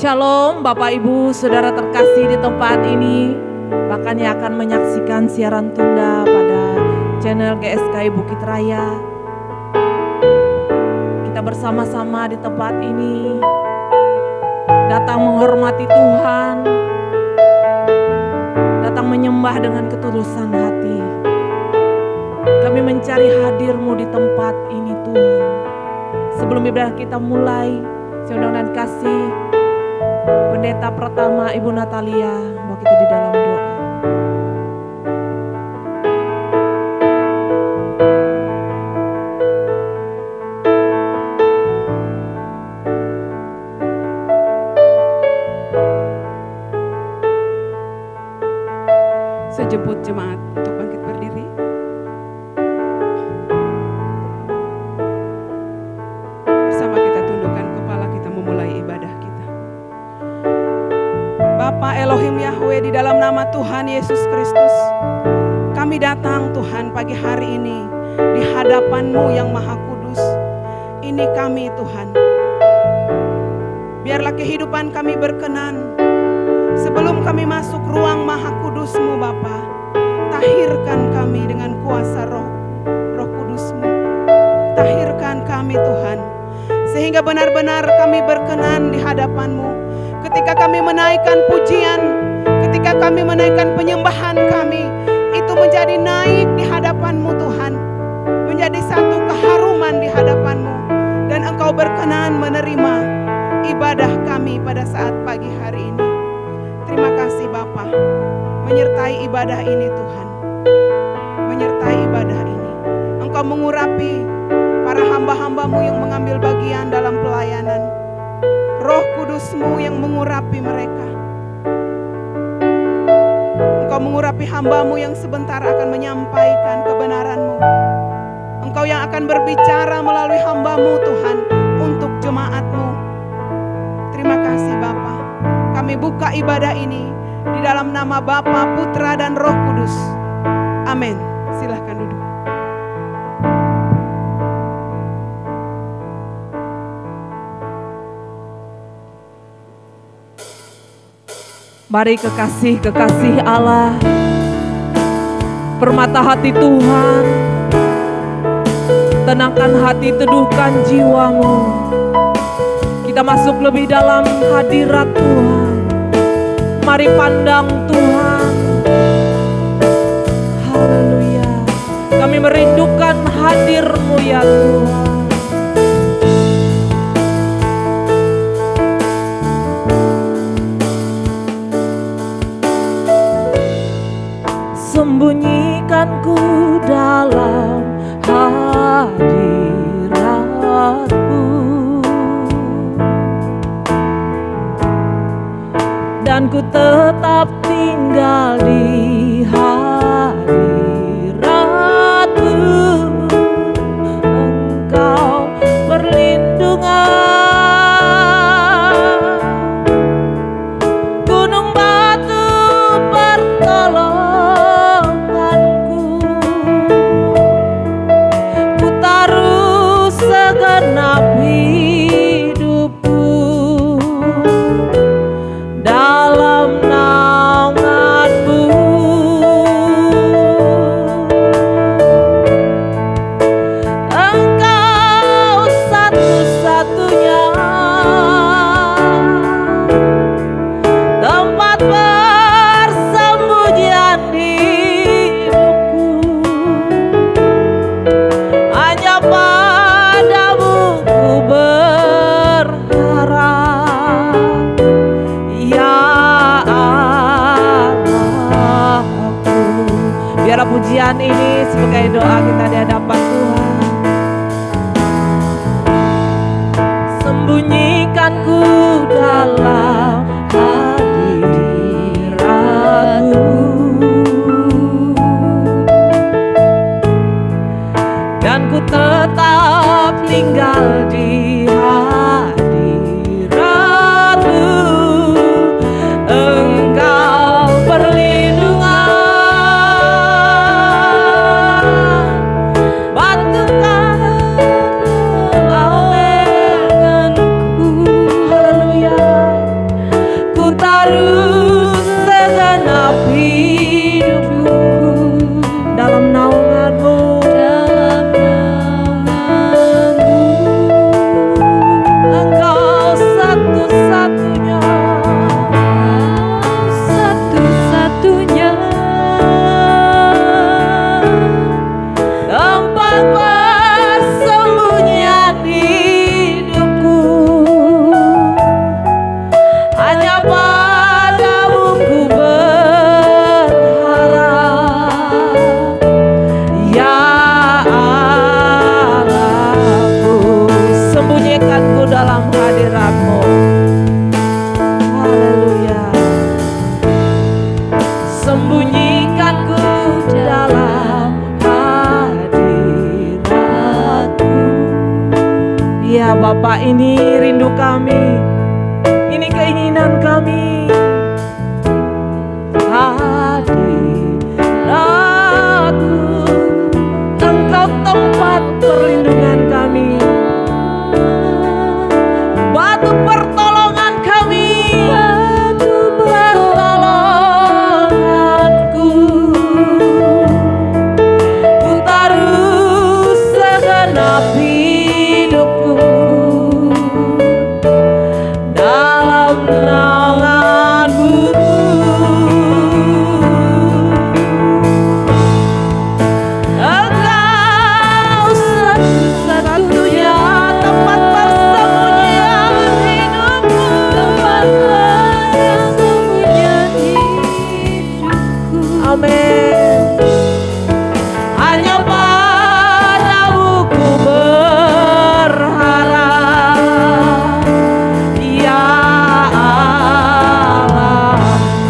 Shalom Bapak Ibu Saudara terkasih di tempat ini, bahkan yang akan menyaksikan siaran tunda pada channel GSKI Bukit Raya. Kita bersama-sama di tempat ini datang menghormati Tuhan, datang menyembah dengan ketulusan hati. Kami mencari hadir-Mu di tempat ini Tuhan. Sebelum ibadah kita mulai, saya undang dan kasih Pendeta pertama Ibu Natalia, bahwa kita di dalam doa. Saya jemput jemaat untuk bangkit berdiri. Bersama kita tundukkan kepala, kita memulai ibadah kita. Bapa Elohim Yahweh, di dalam nama Tuhan Yesus Kristus, kami datang Tuhan pagi hari ini di hadapan-Mu yang Maha Kudus. Ini kami Tuhan. Biarlah kehidupan kami berkenan. Sebelum kami masuk ruang Maha Kudus-Mu Bapa, tahirkan kami dengan kuasa Roh Kudus-Mu. Tahirkan kami Tuhan, sehingga benar-benar kami berkenan di hadapan-Mu. Ketika kami menaikkan pujian, ketika kami menaikkan penyembahan kami, itu menjadi naik di hadapan-Mu Tuhan, menjadi satu keharuman di hadapan-Mu, dan Engkau berkenan menerima ibadah kami pada saat pagi hari ini. Terima kasih Bapa, menyertai ibadah ini Tuhan, menyertai ibadah ini. Engkau mengurapi para hamba-hamba-Mu yang mengambil bagian dalam pelayanan. Roh Kudus-Mu yang mengurapi mereka. Engkau mengurapi hamba-Mu yang sebentar akan menyampaikan kebenaran-Mu. Engkau yang akan berbicara melalui hamba-Mu Tuhan untuk jemaat-Mu. Terima kasih Bapa. Kami buka ibadah ini di dalam nama Bapa, Putra, dan Roh Kudus. Amin. Silahkan duduk. Mari kekasih-kekasih Allah, permata hati Tuhan, tenangkan hati, teduhkan jiwamu. Kita masuk lebih dalam hadirat Tuhan. Mari pandang Tuhan. Haleluya. Kami merindukan hadir-Mu ya Tuhan. Sembunyikanku dalam hadirat-Mu, dan ku tetap tinggal di hadirat-Mu. Engkau perlindungan, gunung batu pertolonganku. Ku taruh segenap hidupku dalam naungan-Mu. Engkau satu-satunya tempat persembunyian hidupku. Hanya padamu ku berharap, ya Allahku. Biarlah pujian ini sebagai doa kita di hadapan Tuhan. Sembunyikanku dalam hadirat-Mu, dan ku tetap tinggal di hadirat-Mu. Engkau perlindungan, bantukan aweganku. Haleluya. Bapa, ini rindu kami, ini keinginan kami. Hadiratmu, Engkau tempat perlindungan kami, batu pertolongan kami, batu pertolonganku. Ku taruh segenap hidupku dalam naungan-Mu. Engkau satu-satunya tempat persembunyian hidupku, tempat persembunyian hidupku. Amin. Hanya padamu ku berharap, ya Allah,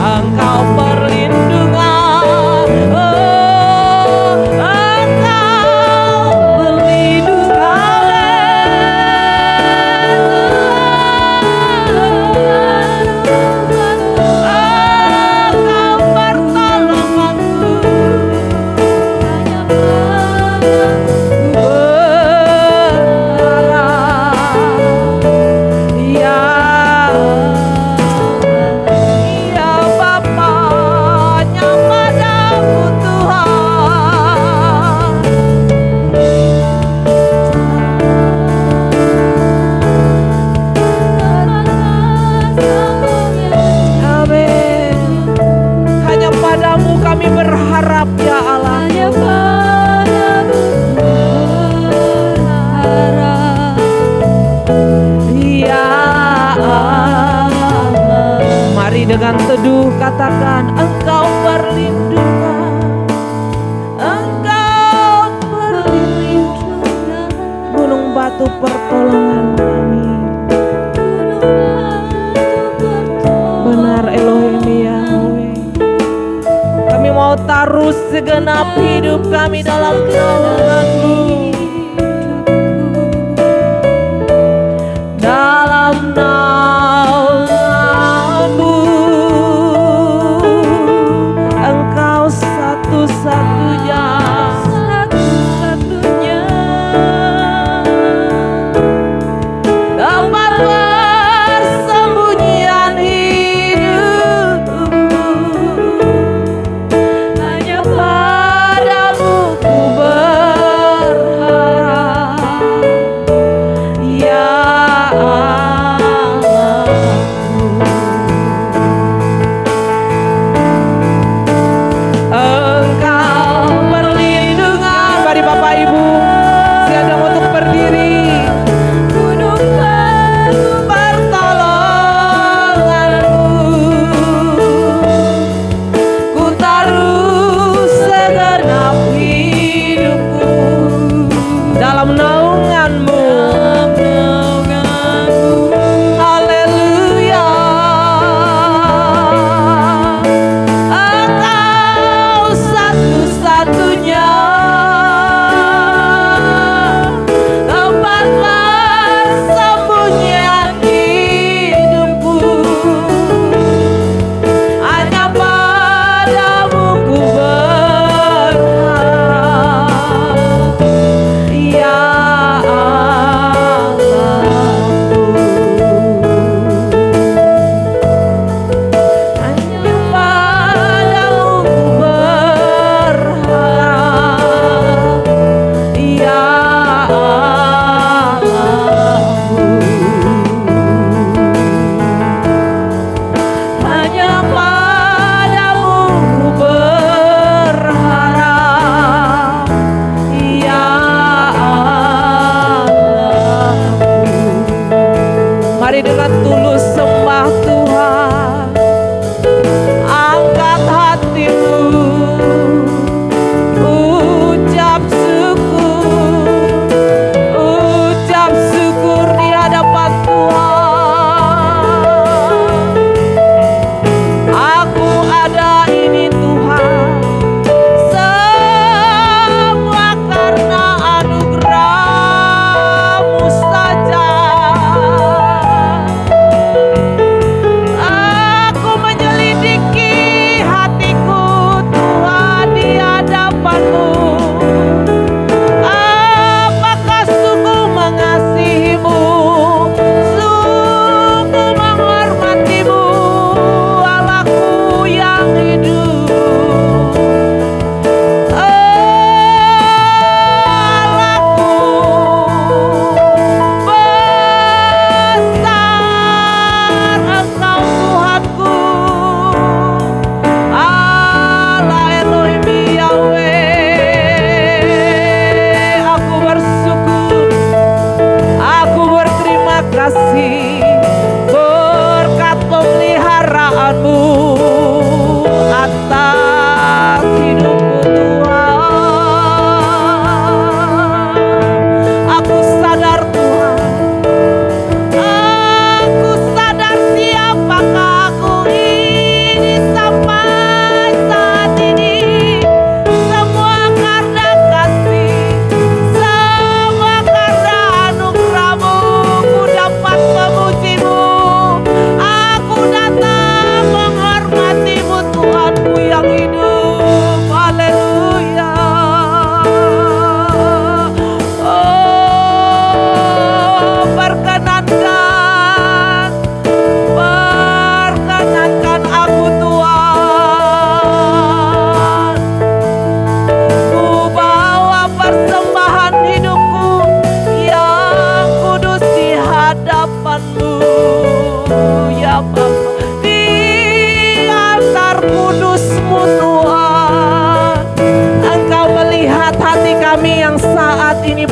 Engkau perlindungan, Engkau kami berharap, ya Allah. Hanya padamu berharap, ya Allah. Mari dengan teduh katakan, Engkau perlindungan, Engkau perlindungan, gunung batu pertolongan kami. Benar Elohim Yahweh, kami mau taruh segenap hidup kami dalam naungan-Mu, dalam naungan-Mu. Engkau satu-satunya, tempat persembunyian hidupku. Hanya padamu ku berharap.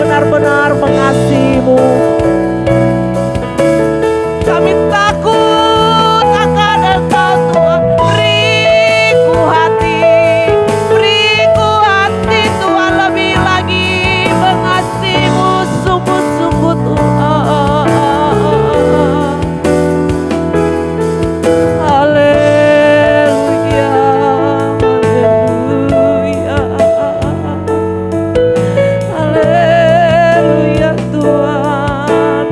benar-benar mengasihi-Mu. Kami takut akan Engkau Tuhan. Beriku hati Tuhan, lebih lagi mengasihi-Mu sungguh-sungguh Tuhan. Haleluya, haleluya, haleluya Tuhan.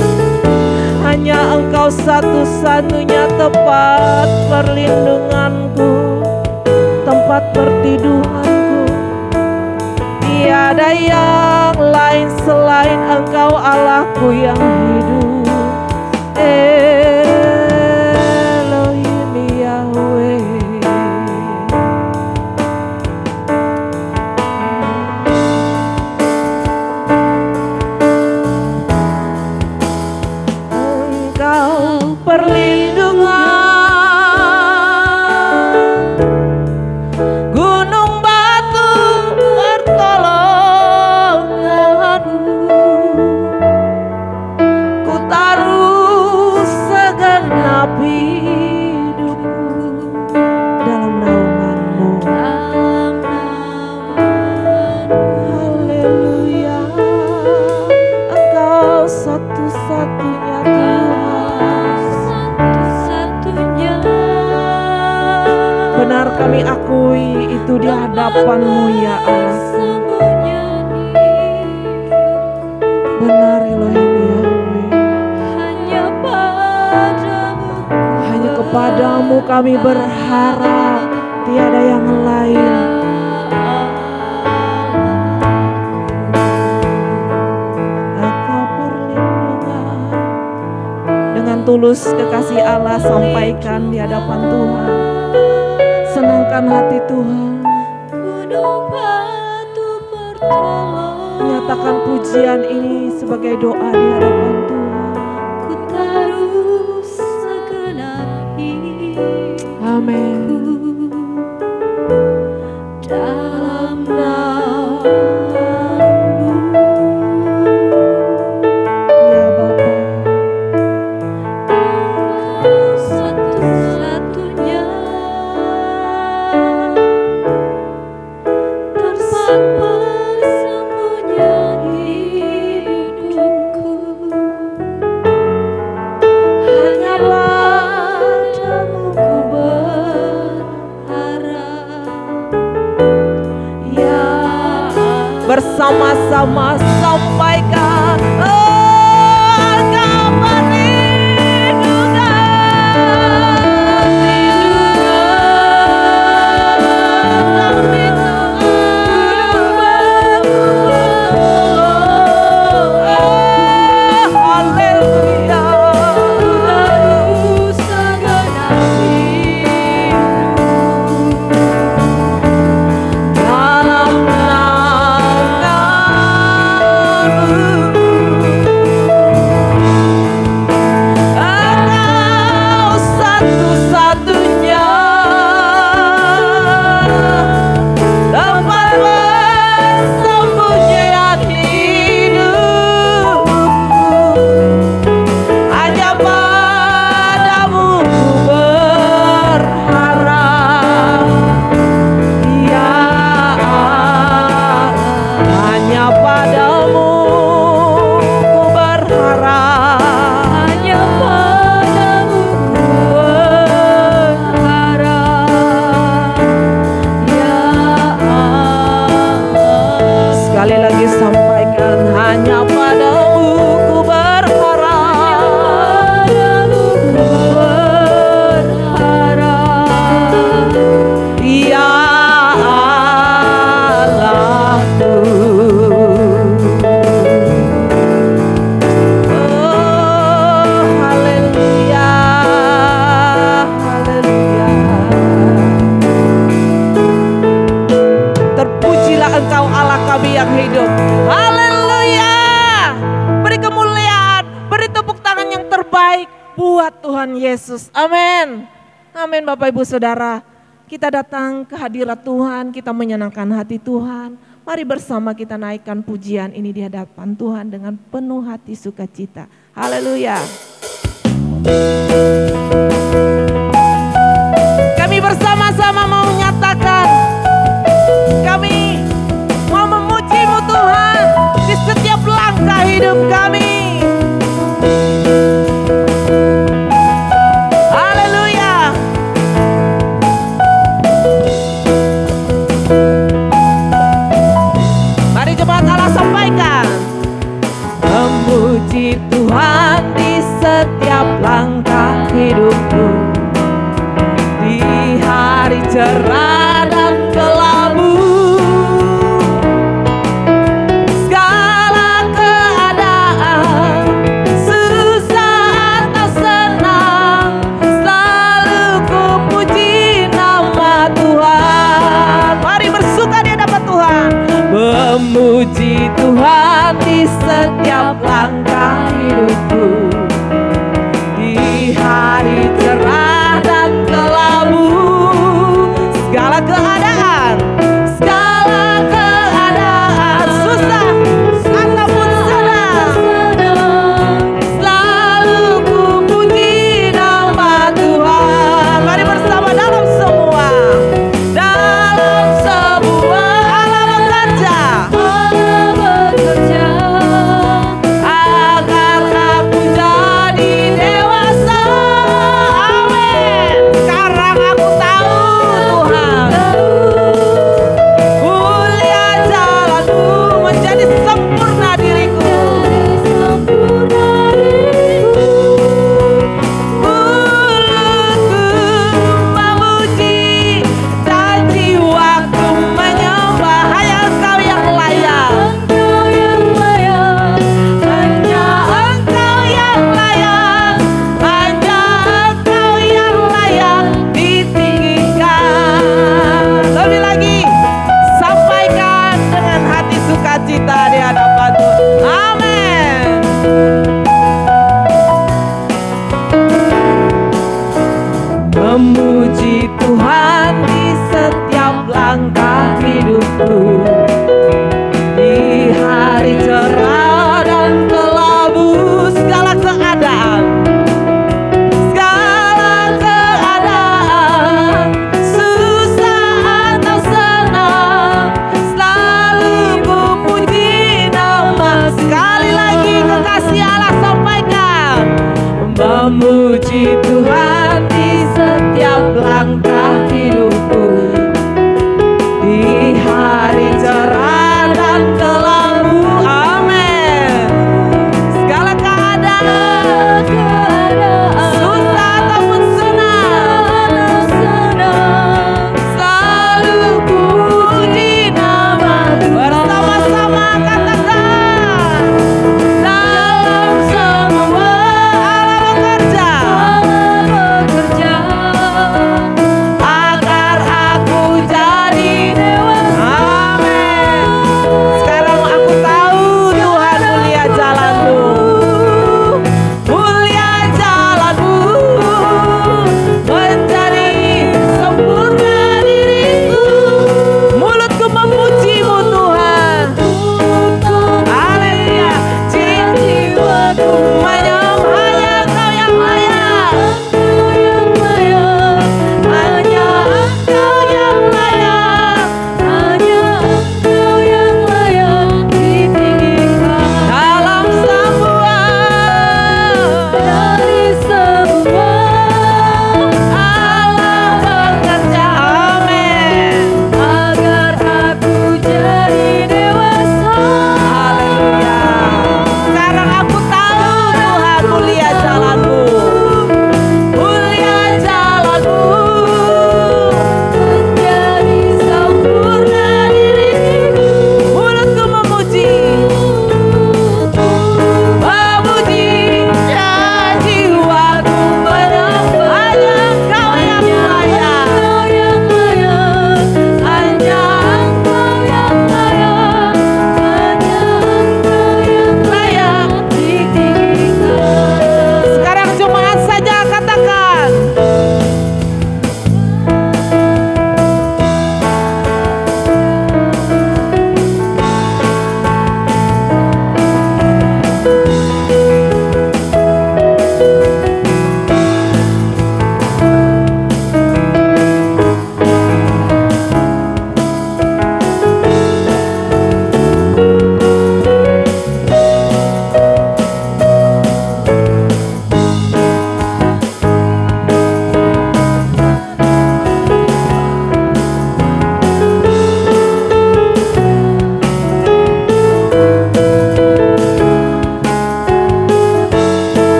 Hanya Engkau satu-satunya tempat perlindunganku, tempat pertiduranku. Tiada yang lain selain Engkau Allahku yang hidup. Elohim Yahweh. Engkau perlindungan, gunung batu pertolonganku. Ku taruh segenap hidupku dalam naungan-Mu. Haleluya, Engkau satu-satunya Tuhan. Benar kami akui itu di hadapan-Mu ya Allah. Benar Elohim Yahweh. Hanya kepadamu kami berharap, tiada yang lain. Engkau perlindungan. Dengan tulus kekasih Allah sampaikan di hadapan Tuhan. Senangkan hati Tuhan. Nyatakan pujian ini sebagai doa di hadapan Tuhan. Amin. Dalam naungan-Mu ya Bapa. Engkau satu-satunya tempat persembunyian hidupku. Hanya padamu ku berharap. Ya, bersama-sama sampaikan. Engkau perlindungan, kami haleluya. Dalam buat Tuhan Yesus. Amin. Amin Bapak Ibu Saudara. kita datang ke hadirat Tuhan, kita menyenangkan hati Tuhan. Mari bersama kita naikkan pujian ini di hadapan Tuhan dengan penuh hati sukacita. Haleluya. Kami bersama-sama mau menyatakan, kami mau memuji-Mu Tuhan di setiap langkah hidup kami. Haleluya. Mari jemaat Allah sampaikan. Memuji Tuhan di setiap langkah hidupku, di hari cerah dan kelabu, segala keadaan, susah atau senang, selalu ku puji nama Tuhan. Mari bersuka di hadapan Tuhan. Memuji Tuhan di setiap langkah hidupku, di hari cerah dan kelabu, segala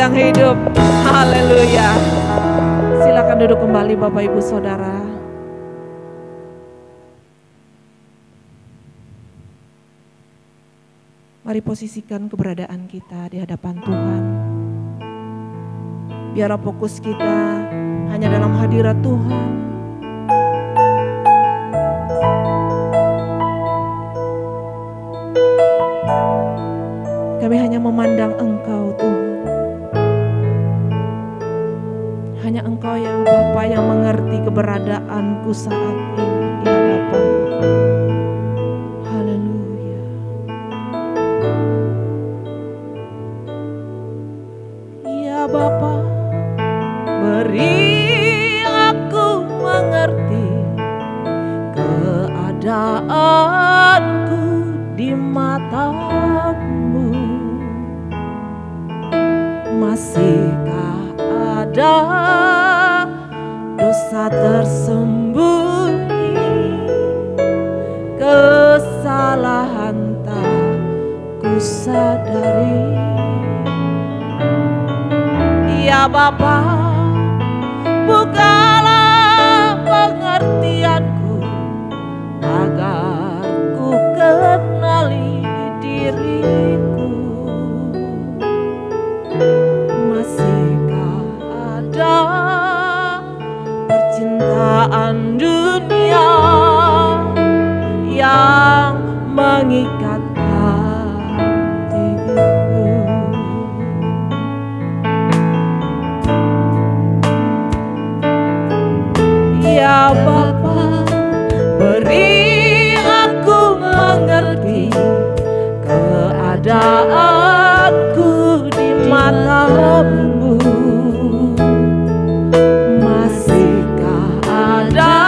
yang hidup. Haleluya. Silakan duduk kembali Bapak Ibu Saudara. Mari posisikan keberadaan kita di hadapan Tuhan. Biar fokus kita hanya dalam hadirat Tuhan. Kami hanya memandang Engkau Tuhan. Hanya Engkau yang Bapa yang mengerti keberadaanku saat ini di hadapan-Mu. Haleluya. Ya Bapa, beri aku mengerti keadaanku di mata-Mu. Masihkah ada dosa tersembunyi, kesalahan tak ku sadari. Ya Bapa, bukalah pengertianku agar ku kenali diriku. Masihkah ada percintaan dunia yang mengikat hatiku? Ya Bapa, beri aku mengerti keadaanku di mata-Mu. Masihkah ada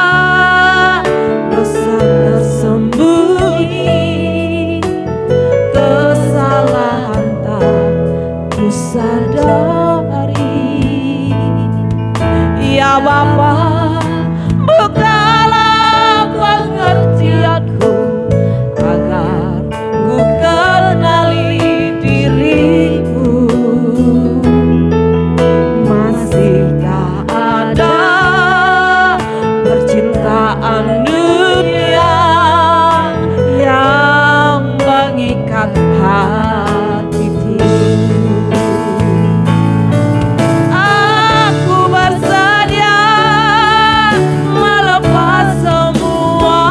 dosa tersembunyi, kesalahan tak ku sadari. Ya Bapa, bukalah pengertianku agar ku kenali dirimu. Masihkah ada percintaan dunia yang mengikat hatiku? Aku bersedia melepas semua,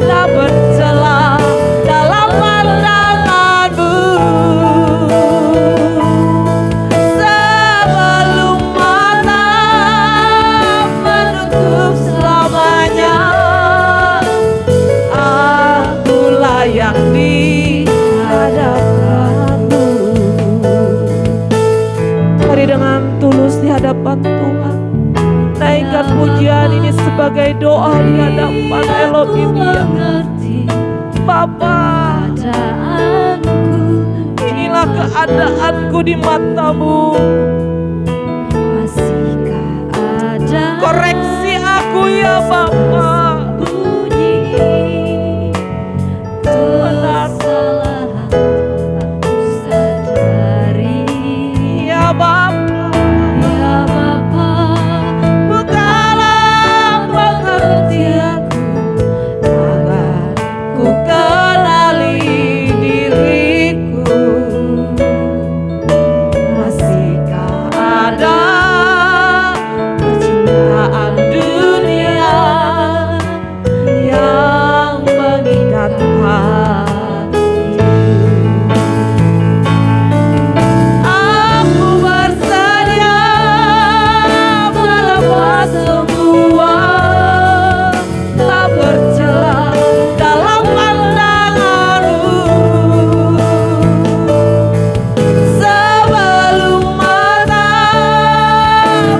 tak bercela dalam pandangan-Mu. Sebelum mata menutup selamanya, aku layak di hadapan-Mu. Mari dengan tulus di hadapan Tuhan, naikkan pujian ini sebagai doa di hadapan Elohim yang Bapa. Inilah keadaanku di mata-Mu. Koreksi aku ya Bapa. Benar. Ya Bapa, bukalah pengertianku agar ku kenali diriku. Masihkah ada percintaan dunia yang mengikat hatiku? Aku bersedia melepas semua, tak bercela dalam pandangan-Mu. Sebelum mata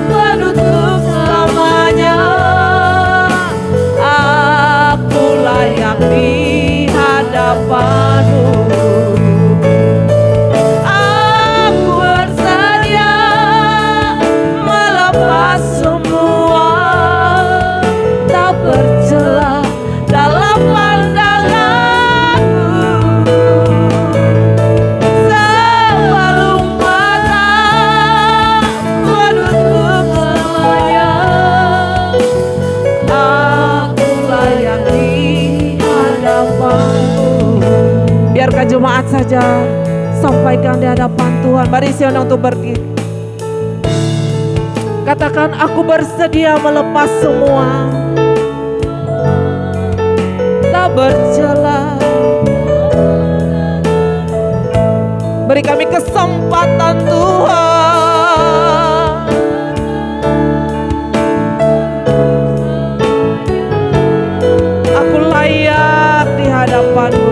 menutup selamanya, aku layak di hadapan-Mu. Aku bersedia melepas semua, tak bercela dalam pandangan-Mu. Sebelum mata jemaat saja sampaikan di hadapan Tuhan. Mari siapa untuk berdiri. Katakan, aku bersedia melepas semua, tak bercela. Beri kami kesempatan Tuhan. Aku layak di hadapan-Mu.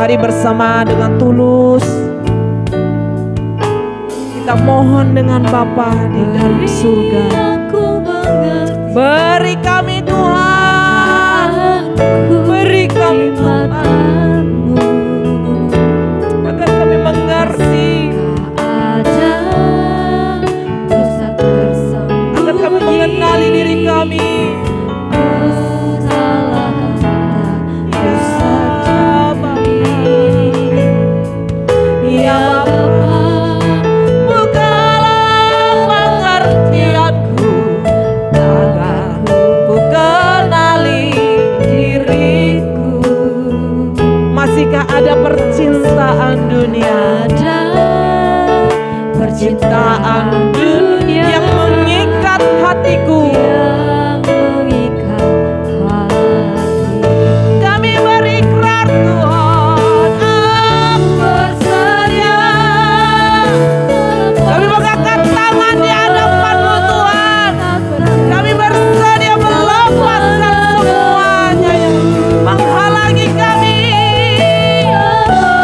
Mari bersama dengan tulus kita mohon dengan Bapa di dalam surga. Beri kami Tuhan, beri kami Tuhan, agar kami mengerti, agar kami mengenali diri kami. Ya bukalah pengertianku agar ku kenali diriku. Masihkah ada percintaan dunia? Ada percintaan dunia yang mengikat hatiku. Kami berikrar Tuhan, aku bersedia. Kami mengangkat tangan di hadapan-Mu Tuhan. Kami bersedia melepaskan semuanya yang menghalangi kami,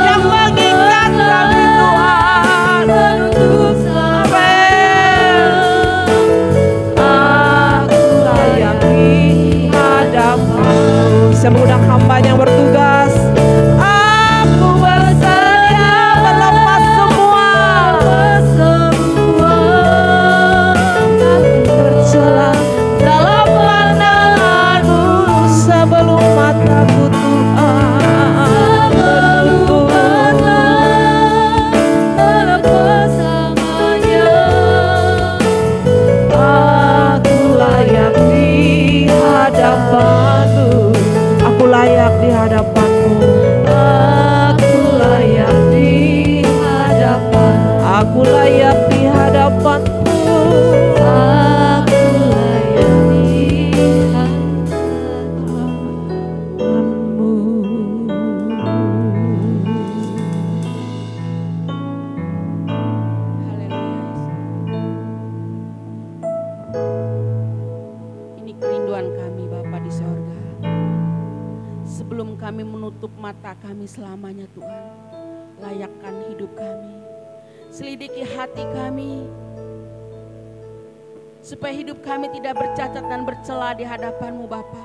yang mengikat kami Tuhan. Aku layak di hadapan-Mu. Saya mengundang hamba yang bertugas. Aku bersedia melepas semua, tercela dalam pandangan-Mu sebelum mataku Tuhan. Aku layak di hadapan-Mu. Aku layak di hadapan-Mu. Aku layak di hadapan. Aku layak di hadapan-Mu. Aku layak di hadapan-Mu. Ini kerinduan kami Bapa di sorga. Sebelum kami menutup mata kami selamanya Tuhan, layakkan hidup kami, selidiki hati kami, supaya hidup kami tidak bercacat dan bercela di hadapan-Mu Bapa.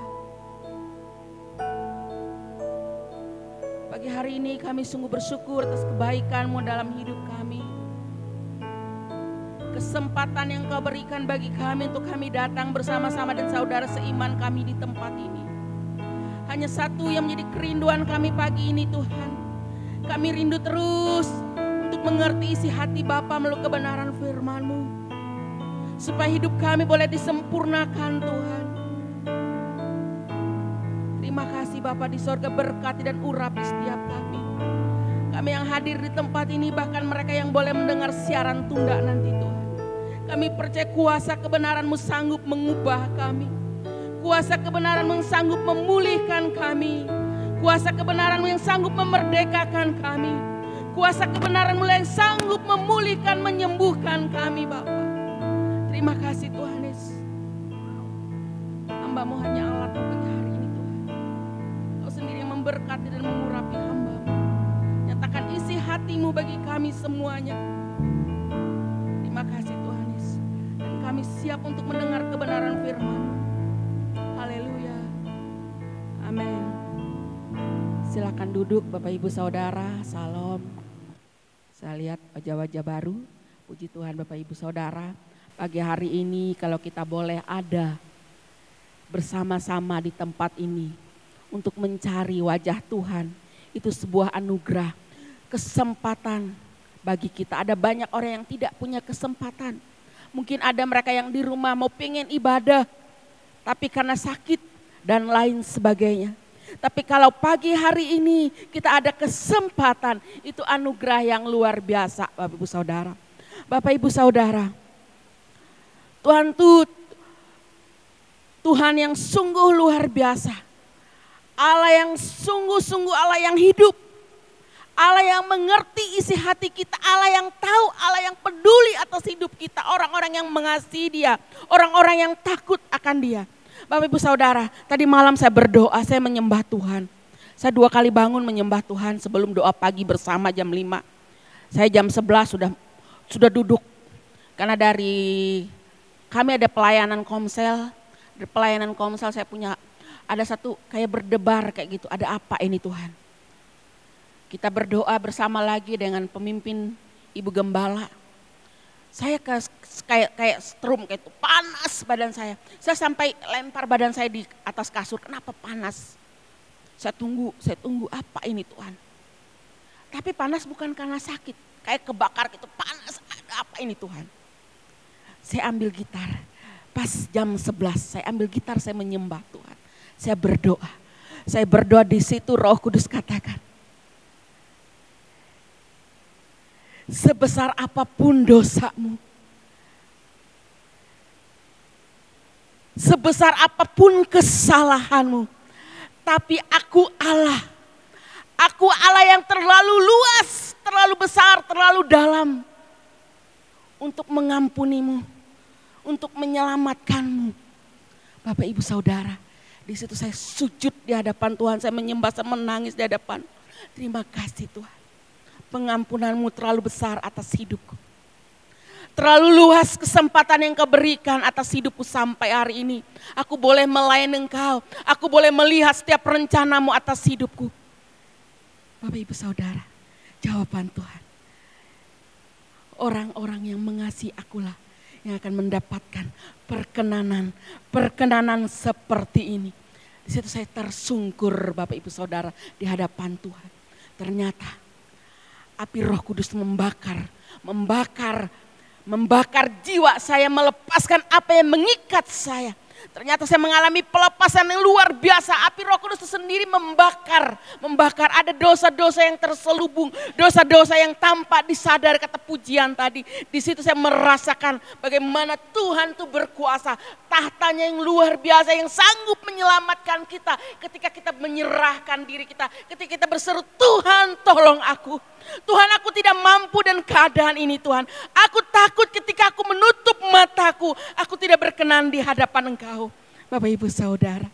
Pagi hari ini kami sungguh bersyukur atas kebaikan-Mu dalam hidup kami. Kesempatan yang Kau berikan bagi kami untuk kami datang bersama-sama dan saudara seiman kami di tempat ini. Hanya satu yang menjadi kerinduan kami pagi ini Tuhan. Kami rindu terus untuk mengerti isi hati Bapa melalui kebenaran firman-Mu. Supaya hidup kami boleh disempurnakan Tuhan. Terima kasih Bapa di sorga, berkati dan urapi setiap kami. Kami yang hadir di tempat ini, bahkan mereka yang boleh mendengar siaran tunda nanti Tuhan. Kami percaya kuasa kebenaran-Mu sanggup mengubah kami. Kuasa kebenaran-Mu yang sanggup memulihkan kami. Kuasa kebenaran-Mu yang sanggup memerdekakan kami. Kuasa kebenaran-Mu yang sanggup memulihkan, menyembuhkan kami Bapa. Terima kasih Tuhan Yesus. Hamba-Mu hanya alat-Mu bagi hari ini Tuhan. Kau sendiri yang memberkati dan mengurapi hamba-Mu. Nyatakan isi hati-Mu bagi kami semuanya. Terima kasih Tuhan Yesus. Dan kami siap untuk mendengar kebenaran firman-Mu. Haleluya. Amin. Silakan duduk Bapak Ibu Saudara. Salam. Saya lihat wajah-wajah baru. Puji Tuhan Bapak Ibu Saudara. Pagi hari ini kalau kita boleh ada bersama-sama di tempat ini untuk mencari wajah Tuhan. Itu sebuah anugerah, kesempatan bagi kita. Ada banyak orang yang tidak punya kesempatan. Mungkin ada mereka yang di rumah mau pengen ibadah, tapi karena sakit dan lain sebagainya. Tapi kalau pagi hari ini kita ada kesempatan, itu anugerah yang luar biasa Bapak Ibu Saudara. Bapak Ibu Saudara, Tuhan itu Tuhan yang sungguh luar biasa. Allah yang sungguh-sungguh Allah yang hidup. Allah yang mengerti isi hati kita, Allah yang tahu, Allah yang peduli atas hidup kita. Orang-orang yang mengasihi Dia, orang-orang yang takut akan Dia. Bapak Ibu Saudara, tadi malam saya berdoa, saya menyembah Tuhan. Saya 2 kali bangun menyembah Tuhan sebelum doa pagi bersama jam 5. Saya jam 11 sudah duduk. Karena kami ada pelayanan komsel. Di pelayanan komsel saya punya, ada satu kayak berdebar kayak gitu. Ada apa ini Tuhan? Kita berdoa bersama lagi dengan pemimpin Ibu Gembala. Saya kayak strum kayak itu, panas badan saya. Saya sampai lempar badan saya di atas kasur. Kenapa panas? Saya tunggu apa ini Tuhan? Tapi panas bukan karena sakit, kayak kebakar gitu, panas. Ada apa ini Tuhan? Saya ambil gitar. Pas jam 11 saya ambil gitar, saya menyembah Tuhan. Saya berdoa. Saya berdoa di situ Roh Kudus katakan, sebesar apapun dosamu, sebesar apapun kesalahanmu, tapi aku Allah yang terlalu luas, terlalu besar, terlalu dalam untuk mengampunimu, untuk menyelamatkanmu. Bapak Ibu Saudara, di situ saya sujud di hadapan Tuhan, saya menyembah, saya menangis di hadapan. Terima kasih Tuhan. Pengampunanmu terlalu besar atas hidupku. Terlalu luas kesempatan yang Kau berikan atas hidupku sampai hari ini. Aku boleh melayani Engkau. Aku boleh melihat setiap rencanamu atas hidupku. Bapak Ibu Saudara, jawaban Tuhan. Orang-orang yang mengasihi akulah yang akan mendapatkan perkenanan seperti ini. Di situ saya tersungkur Bapak Ibu Saudara di hadapan Tuhan. Ternyata api Roh Kudus membakar jiwa saya, melepaskan apa yang mengikat saya. Ternyata saya mengalami pelepasan yang luar biasa. Api Roh Kudus itu sendiri membakar. Ada dosa-dosa yang terselubung, dosa-dosa yang tanpa disadari, kata pujian tadi. Di situ saya merasakan bagaimana Tuhan itu berkuasa. Tahtanya yang luar biasa yang sanggup menyelamatkan kita ketika kita menyerahkan diri kita. Ketika kita berseru, Tuhan tolong aku. Tuhan, aku tidak mampu dan keadaan ini Tuhan. Aku takut ketika aku menutup mataku, aku tidak berkenan di hadapan Engkau. Bapak Ibu Saudara,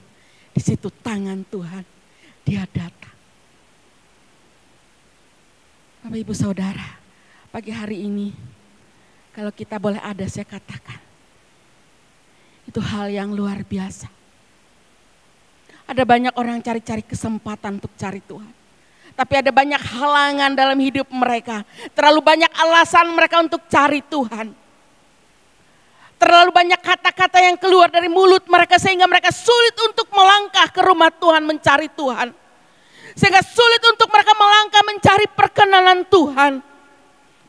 di situ tangan Tuhan, Dia datang. Bapak Ibu Saudara, pagi hari ini kalau kita boleh ada, saya katakan itu hal yang luar biasa. Ada banyak orang cari-cari kesempatan untuk cari Tuhan. Tapi ada banyak halangan dalam hidup mereka. Terlalu banyak alasan mereka untuk cari Tuhan. Terlalu banyak kata-kata yang keluar dari mulut mereka sehingga mereka sulit untuk melangkah ke rumah Tuhan mencari Tuhan. Sehingga sulit untuk mereka melangkah mencari perkenanan Tuhan.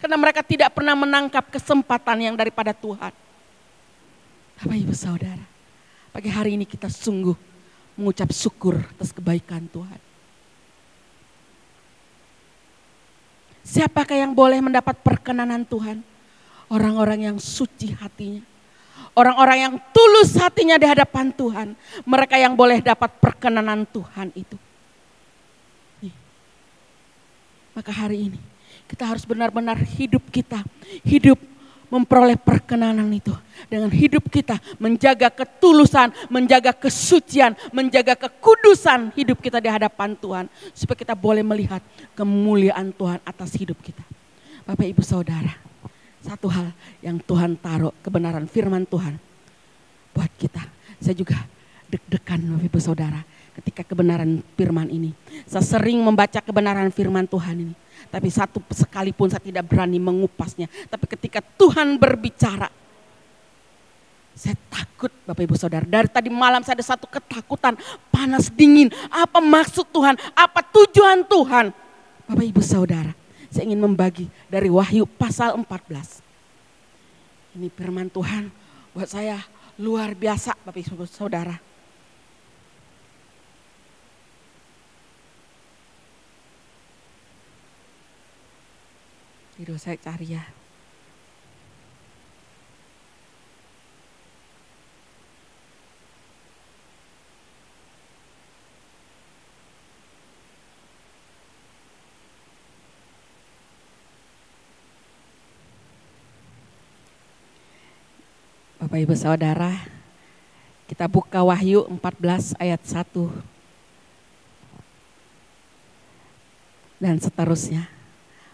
Karena mereka tidak pernah menangkap kesempatan yang daripada Tuhan. Bapak Ibu Saudara, pagi hari ini kita sungguh mengucap syukur atas kebaikan Tuhan. Siapakah yang boleh mendapat perkenanan Tuhan? Orang-orang yang suci hatinya. Orang-orang yang tulus hatinya di hadapan Tuhan. Mereka yang boleh dapat perkenanan Tuhan itu. Maka hari ini kita harus benar-benar hidup memperoleh perkenanan itu. Dengan hidup kita menjaga ketulusan, menjaga kesucian, menjaga kekudusan hidup kita di hadapan Tuhan. Supaya kita boleh melihat kemuliaan Tuhan atas hidup kita. Bapak Ibu Saudara, satu hal yang Tuhan taruh, kebenaran firman Tuhan buat kita. Saya juga deg-degan Bapak Ibu Saudara ketika kebenaran firman ini. Saya sering membaca kebenaran firman Tuhan ini. Tapi satu sekalipun saya tidak berani mengupasnya. Tapi ketika Tuhan berbicara, saya takut Bapak Ibu Saudara. Dari tadi malam saya ada satu ketakutan, panas dingin. Apa maksud Tuhan? Apa tujuan Tuhan? Bapak Ibu Saudara, saya ingin membagi dari Wahyu pasal 14. Ini firman Tuhan buat saya luar biasa Bapak Ibu Saudara. Video saya cari ya. Bapak Ibu Saudara, kita buka Wahyu 14 ayat 1 dan seterusnya.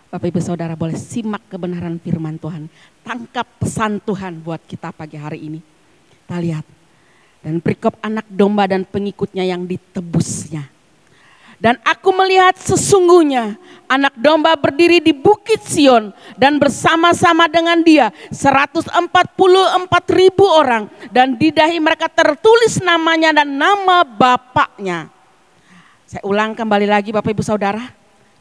Bapak Ibu Saudara boleh simak kebenaran firman Tuhan. Tangkap pesan Tuhan buat kita pagi hari ini. Kita lihat. Dan perikop anak domba dan pengikutnya yang ditebusnya. Dan aku melihat sesungguhnya anak domba berdiri di bukit Sion dan bersama-sama dengan dia 144.000 orang. Dan di dahi mereka tertulis namanya dan nama Bapaknya. Saya ulang kembali lagi Bapak Ibu Saudara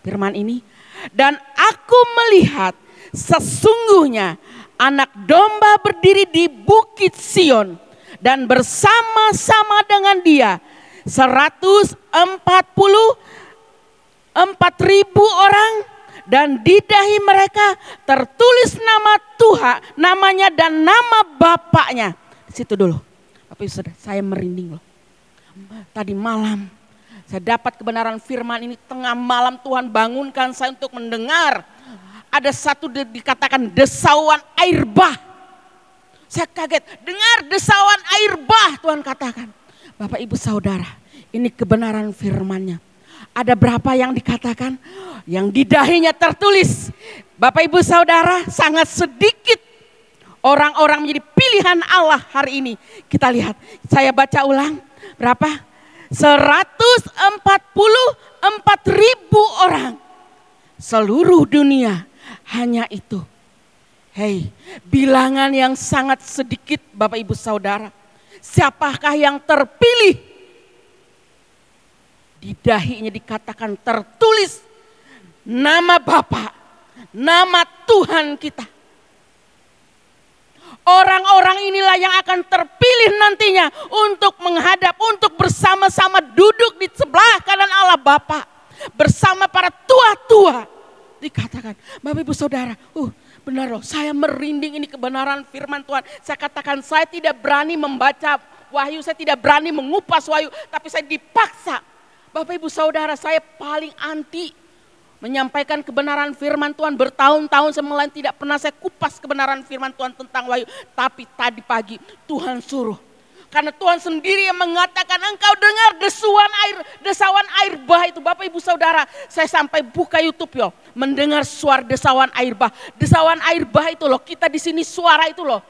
firman ini. Dan aku melihat sesungguhnya anak domba berdiri di bukit Sion dan bersama-sama dengan dia 144.000 orang dan di dahi mereka tertulis nama Tuhan, namanya dan nama Bapaknya. Di situ dulu, Bapak Ibu Saudara, saya merinding loh. Tadi malam saya dapat kebenaran firman ini, tengah malam Tuhan bangunkan saya untuk mendengar. Ada satu dikatakan desauan air bah. Saya kaget, dengar desauan air bah Tuhan katakan. Bapak Ibu Saudara, ini kebenaran firman-Nya. Ada berapa yang dikatakan? Yang di dahinya tertulis. Bapak Ibu Saudara, sangat sedikit orang-orang menjadi pilihan Allah hari ini. Kita lihat, saya baca ulang. Berapa? 144.000 orang. Seluruh dunia hanya itu. Hei, bilangan yang sangat sedikit Bapak Ibu Saudara. Siapakah yang terpilih? Di dahinya dikatakan tertulis nama Bapa, nama Tuhan kita. Orang-orang inilah yang akan terpilih nantinya untuk menghadap, untuk bersama-sama duduk di sebelah kanan Allah Bapa. Bersama para tua-tua. Dikatakan, Bapak Ibu Saudara, benar loh, saya merinding ini kebenaran firman Tuhan. Saya katakan saya tidak berani membaca Wahyu, saya tidak berani mengupas Wahyu, tapi saya dipaksa. Bapak Ibu Saudara, saya paling anti menyampaikan kebenaran firman Tuhan. Bertahun-tahun saya mulai tidak pernah saya kupas kebenaran firman Tuhan tentang Wahyu. Tapi tadi pagi Tuhan suruh. Karena Tuhan sendiri yang mengatakan engkau dengar desauan air bah itu. Bapak Ibu Saudara, saya sampai buka YouTube yo, mendengar suara desauan air bah. Desauan air bah itu loh, kita di sini suara itu loh.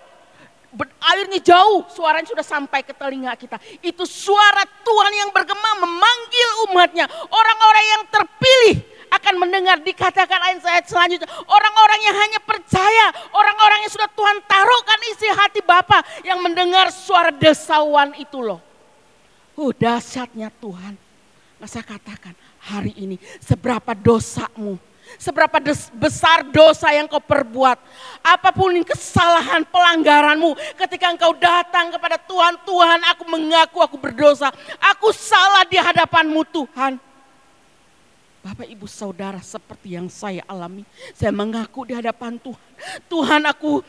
Airnya jauh, suaranya sudah sampai ke telinga kita. Itu suara Tuhan yang bergema memanggil umatnya. Orang-orang yang terpilih akan mendengar. Dikatakan ayat selanjutnya, orang-orang yang hanya percaya, orang-orang yang sudah Tuhan taruhkan isi hati Bapa yang mendengar suara desauan itu loh. Dahsyatnya Tuhan. Nah, saya katakan hari ini seberapa dosamu, seberapa besar dosa yang kau perbuat. Apapun kesalahan pelanggaranmu, ketika engkau datang kepada Tuhan, Tuhan aku mengaku aku berdosa, aku salah di hadapan-Mu Tuhan. Bapak Ibu Saudara, seperti yang saya alami, saya mengaku di hadapan Tuhan. Tuhan aku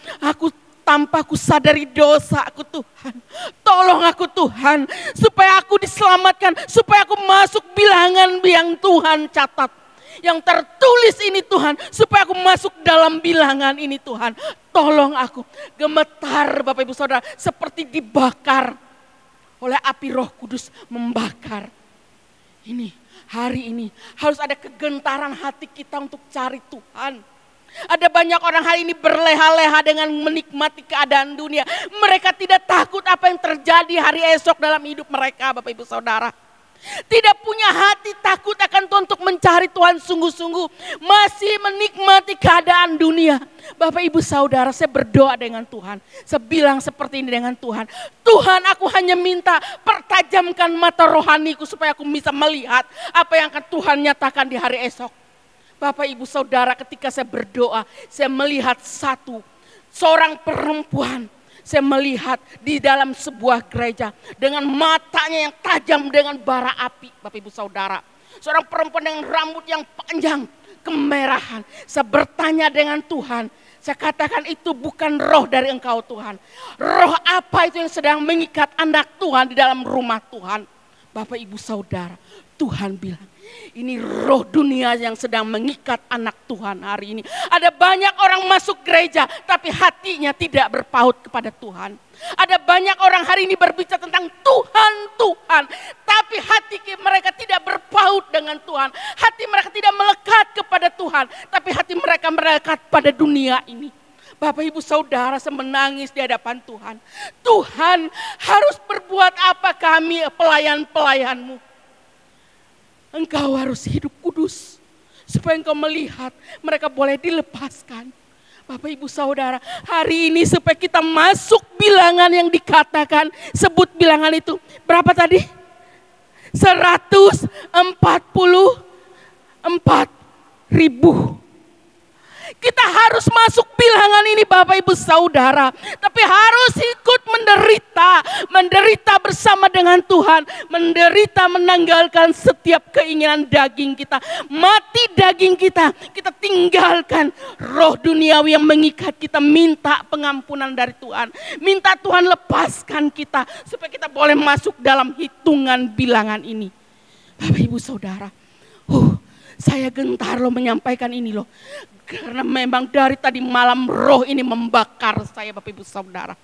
tanpa aku sadari dosa aku Tuhan. Tolong aku Tuhan, supaya aku diselamatkan, supaya aku masuk bilangan yang Tuhan catat. Yang tertulis ini Tuhan, supaya aku masuk dalam bilangan ini Tuhan. Tolong aku. Gemetar Bapak Ibu Saudara, seperti dibakar oleh api Roh Kudus membakar. Ini hari ini harus ada kegentaran hati kita untuk cari Tuhan. Ada banyak orang hari ini berleha-leha dengan menikmati keadaan dunia. Mereka tidak takut apa yang terjadi hari esok dalam hidup mereka Bapak Ibu Saudara. Tidak punya hati takut akan Tuhan untuk mencari Tuhan sungguh-sungguh. Masih menikmati keadaan dunia. Bapak Ibu Saudara, saya berdoa dengan Tuhan. Saya bilang seperti ini dengan Tuhan. Tuhan, aku hanya minta pertajamkan mata rohaniku supaya aku bisa melihat apa yang akan Tuhan nyatakan di hari esok. Bapak Ibu Saudara, ketika saya berdoa, saya melihat seorang perempuan. Saya melihat di dalam sebuah gereja dengan matanya yang tajam dengan bara api. Bapak Ibu Saudara, seorang perempuan dengan rambut yang panjang. kemerahan. Saya bertanya dengan Tuhan, saya katakan itu bukan roh dari Engkau Tuhan. Roh apa itu yang sedang mengikat anak Tuhan di dalam rumah Tuhan? Bapak Ibu Saudara, Tuhan bilang, ini roh dunia yang sedang mengikat anak Tuhan hari ini. Ada banyak orang masuk gereja tapi hatinya tidak berpaut kepada Tuhan. Ada banyak orang hari ini berbicara tentang Tuhan, Tuhan. Tapi hati mereka tidak berpaut dengan Tuhan. Hati mereka tidak melekat kepada Tuhan. Tapi hati mereka melekat pada dunia ini. Bapak Ibu Saudara, saya menangis di hadapan Tuhan. Tuhan, harus berbuat apa kami pelayan-pelayan-Mu? Engkau harus hidup kudus. Supaya Engkau melihat mereka boleh dilepaskan. Bapak Ibu Saudara, hari ini supaya kita masuk bilangan yang dikatakan, sebut bilangan itu. Berapa tadi? 144.000. Kita harus masuk bilangan ini Bapak Ibu Saudara. Tapi harus ikut menderita bersama dengan Tuhan. Menderita menanggalkan setiap keinginan daging kita. Mati daging kita. Kita tinggalkan roh duniawi yang mengikat kita. Minta pengampunan dari Tuhan. Minta Tuhan lepaskan kita. Supaya kita boleh masuk dalam hitungan bilangan ini. Bapak Ibu Saudara. Saya gentar loh menyampaikan ini loh. Karena memang dari tadi malam roh ini membakar saya Bapak Ibu Saudara.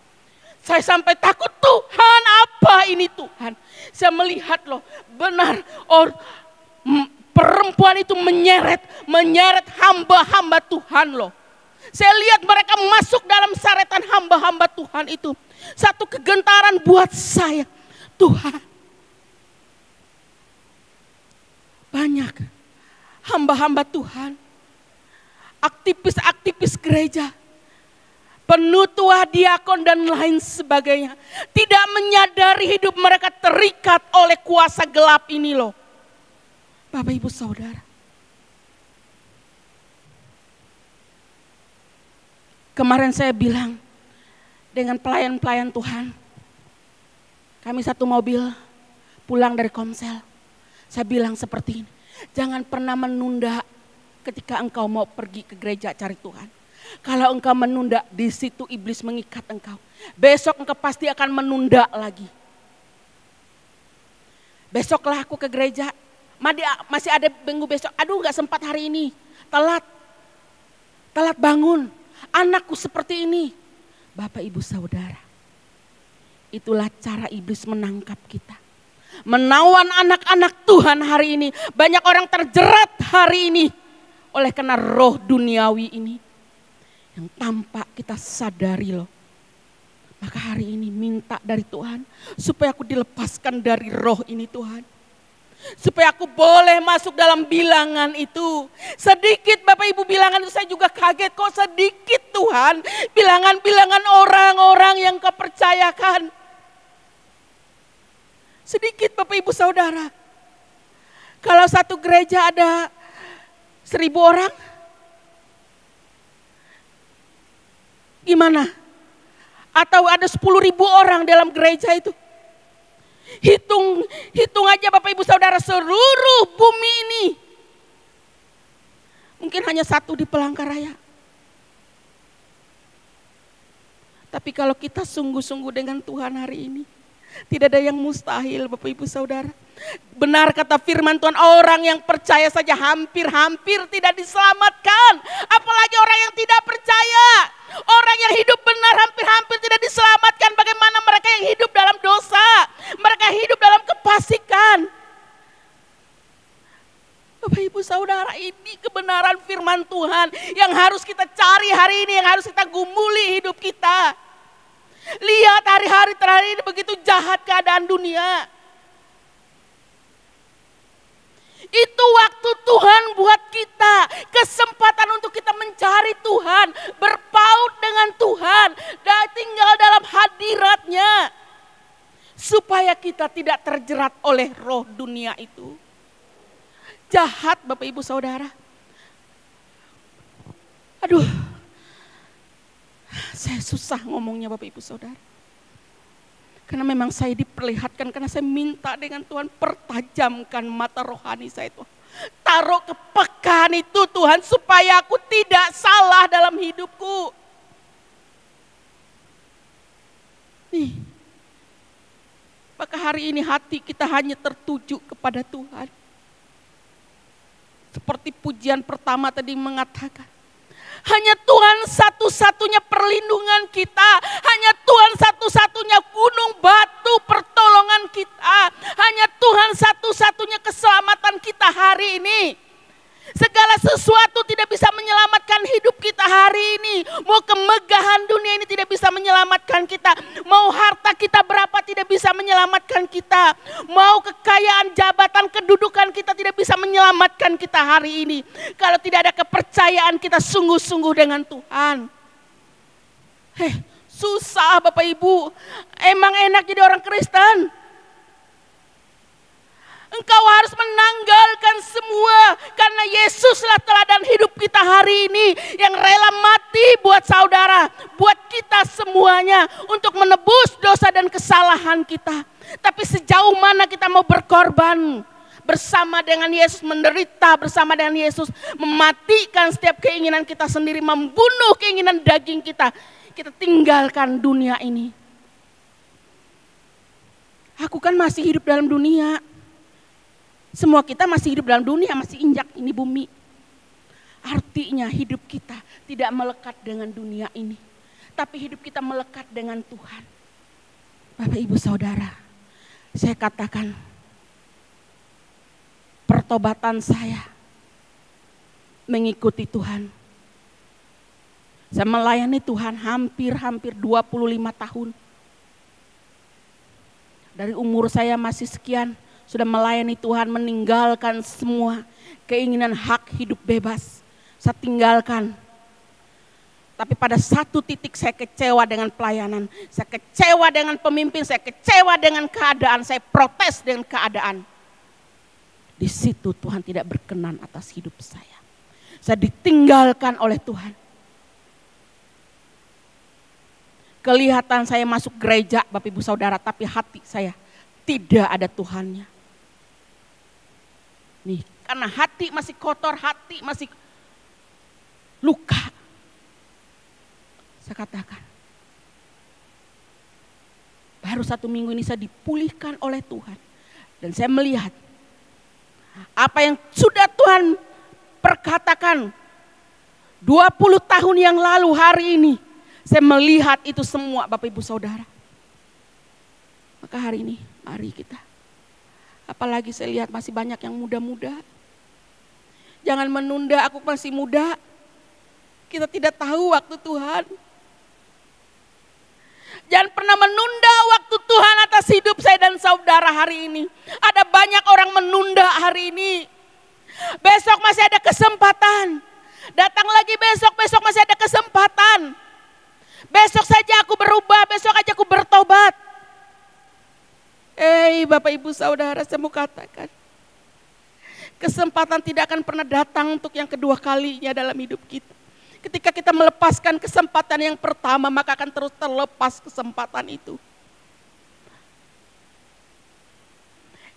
Saya sampai takut, Tuhan apa ini Tuhan. Saya melihat loh benar perempuan itu menyeret hamba-hamba Tuhan loh. Saya lihat mereka masuk dalam saretan hamba-hamba Tuhan itu. Satu kegentaran buat saya. Tuhan, banyak hamba-hamba Tuhan, aktivis-aktivis gereja, penutua, diakon dan lain sebagainya. Tidak menyadari hidup mereka terikat oleh kuasa gelap ini loh. Bapak Ibu Saudara. Kemarin saya bilang dengan pelayan-pelayan Tuhan. Kami satu mobil pulang dari Komsel. Saya bilang seperti ini. Jangan pernah menunda ketika engkau mau pergi ke gereja cari Tuhan. Kalau engkau menunda, di situ iblis mengikat engkau. Besok engkau pasti akan menunda lagi. Besoklah aku ke gereja, masih ada minggu besok. Aduh, gak sempat hari ini, telat bangun. Anakku seperti ini. Bapak Ibu Saudara, itulah cara iblis menangkap kita. Menawan anak-anak Tuhan hari ini. Banyak orang terjerat hari ini oleh karena roh duniawi ini yang tampak kita sadari loh. Maka hari ini minta dari Tuhan supaya aku dilepaskan dari roh ini Tuhan. Supaya aku boleh masuk dalam bilangan itu. Sedikit Bapak Ibu bilangan itu saya juga kaget, kok sedikit Tuhan. Bilangan-bilangan orang-orang yang Kau percayakan. Sedikit Bapak Ibu Saudara. Kalau satu gereja ada 1.000 orang, gimana? Atau ada 10.000 orang dalam gereja itu. Hitung aja Bapak Ibu Saudara, seluruh bumi ini. Mungkin hanya satu di Palangkaraya. Tapi kalau kita sungguh-sungguh dengan Tuhan hari ini, tidak ada yang mustahil Bapak Ibu Saudara. Benar kata firman Tuhan, orang yang percaya saja hampir-hampir tidak diselamatkan. Apalagi orang yang tidak percaya. Orang yang hidup benar hampir-hampir tidak diselamatkan. Bagaimana mereka yang hidup dalam dosa. Mereka hidup dalam kefasikan. Bapak Ibu Saudara, ini kebenaran firman Tuhan yang harus kita cari hari ini, yang harus kita gumuli hidup kita. Lihat hari-hari terakhir ini begitu jahat keadaan dunia. Itu waktu Tuhan buat kita, kesempatan untuk kita mencari Tuhan, berpaut dengan Tuhan, dan tinggal dalam hadirat-Nya. Supaya kita tidak terjerat oleh roh dunia itu. Jahat Bapak Ibu Saudara. Aduh. Saya susah ngomongnya Bapak Ibu Saudara. Karena memang saya diperlihatkan, karena saya minta dengan Tuhan pertajamkan mata rohani saya Tuhan. taruh kepekaan itu Tuhan, supaya aku tidak salah dalam hidupku. Nih, maka hari ini hati kita hanya tertuju kepada Tuhan. Seperti pujian pertama tadi mengatakan, hanya Tuhan satu-satunya perlindungan kita. Hanya Tuhan satu-satunya gunung batu pertolongan kita. Hanya Tuhan satu-satunya keselamatan kita hari ini. Segala sesuatu tidak bisa menyelamatkan hidup kita hari ini. Mau kemegahan dunia ini tidak bisa menyelamatkan kita. Mau harta kita berapa tidak bisa menyelamatkan kita. Mau kekayaan, jabatan, kedudukan kita tidak bisa menyelamatkan kita hari ini. Kalau tidak ada kepercayaan kita sungguh-sungguh dengan Tuhan. Susah Bapak Ibu. Emang enak jadi orang Kristen? Engkau harus menanggalkan semua, karena Yesuslah teladan hidup kita hari ini yang rela mati buat saudara, buat kita semuanya untuk menebus dosa dan kesalahan kita. Tapi sejauh mana kita mau berkorban bersama dengan Yesus, menderita bersama dengan Yesus, mematikan setiap keinginan kita sendiri, membunuh keinginan daging kita. Kita tinggalkan dunia ini. Aku kan masih hidup dalam dunia. Semua kita masih hidup dalam dunia, masih injak ini bumi. Artinya hidup kita tidak melekat dengan dunia ini. Tapi hidup kita melekat dengan Tuhan. Bapak Ibu Saudara, saya katakan pertobatan saya mengikuti Tuhan. Saya melayani Tuhan hampir 25 tahun. Dari umur saya masih sekian, sudah melayani Tuhan, meninggalkan semua keinginan hak hidup bebas. Saya tinggalkan. Tapi pada satu titik saya kecewa dengan pelayanan. Saya kecewa dengan pemimpin, saya kecewa dengan keadaan, saya protes dengan keadaan. Di situ Tuhan tidak berkenan atas hidup saya. Saya ditinggalkan oleh Tuhan. Kelihatan saya masuk gereja Bapak Ibu Saudara, tapi hati saya tidak ada Tuhannya. Nih, karena hati masih kotor, hati masih luka. Saya katakan, baru 1 minggu ini saya dipulihkan oleh Tuhan. Dan saya melihat apa yang sudah Tuhan perkatakan 20 tahun yang lalu hari ini. Saya melihat itu semua Bapak Ibu Saudara. Maka hari ini mari kita. Apalagi saya lihat masih banyak yang muda-muda. Jangan menunda, aku masih muda. Kita tidak tahu waktu Tuhan. Jangan pernah menunda waktu Tuhan atas hidup saya dan saudara hari ini. Ada banyak orang menunda hari ini. Besok masih ada kesempatan. Datang lagi besok masih ada kesempatan. Besok saja aku berubah, besok aja aku bertobat. Bapak Ibu Saudara, saya mau katakan, kesempatan tidak akan pernah datang untuk yang kedua kalinya dalam hidup kita. Ketika kita melepaskan kesempatan yang pertama, maka akan terus terlepas kesempatan itu.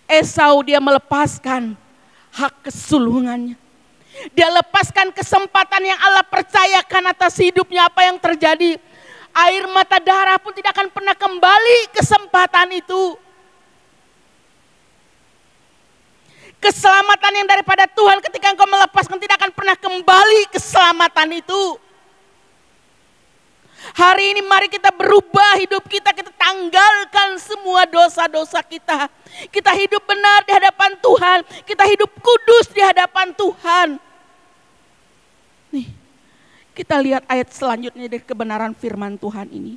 Esau dia melepaskan hak kesulungannya. Dia lepaskan kesempatan yang Allah percayakan atas hidupnya. Apa yang terjadi? Air mata darah pun tidak akan pernah kembali kesempatan itu. Keselamatan yang daripada Tuhan ketika engkau melepaskan tidak akan pernah kembali keselamatan itu. Hari ini mari kita berubah hidup kita tanggalkan semua dosa-dosa kita. Kita hidup benar di hadapan Tuhan, kita hidup kudus di hadapan Tuhan. Nih, kita lihat ayat selanjutnya dari kebenaran firman Tuhan ini.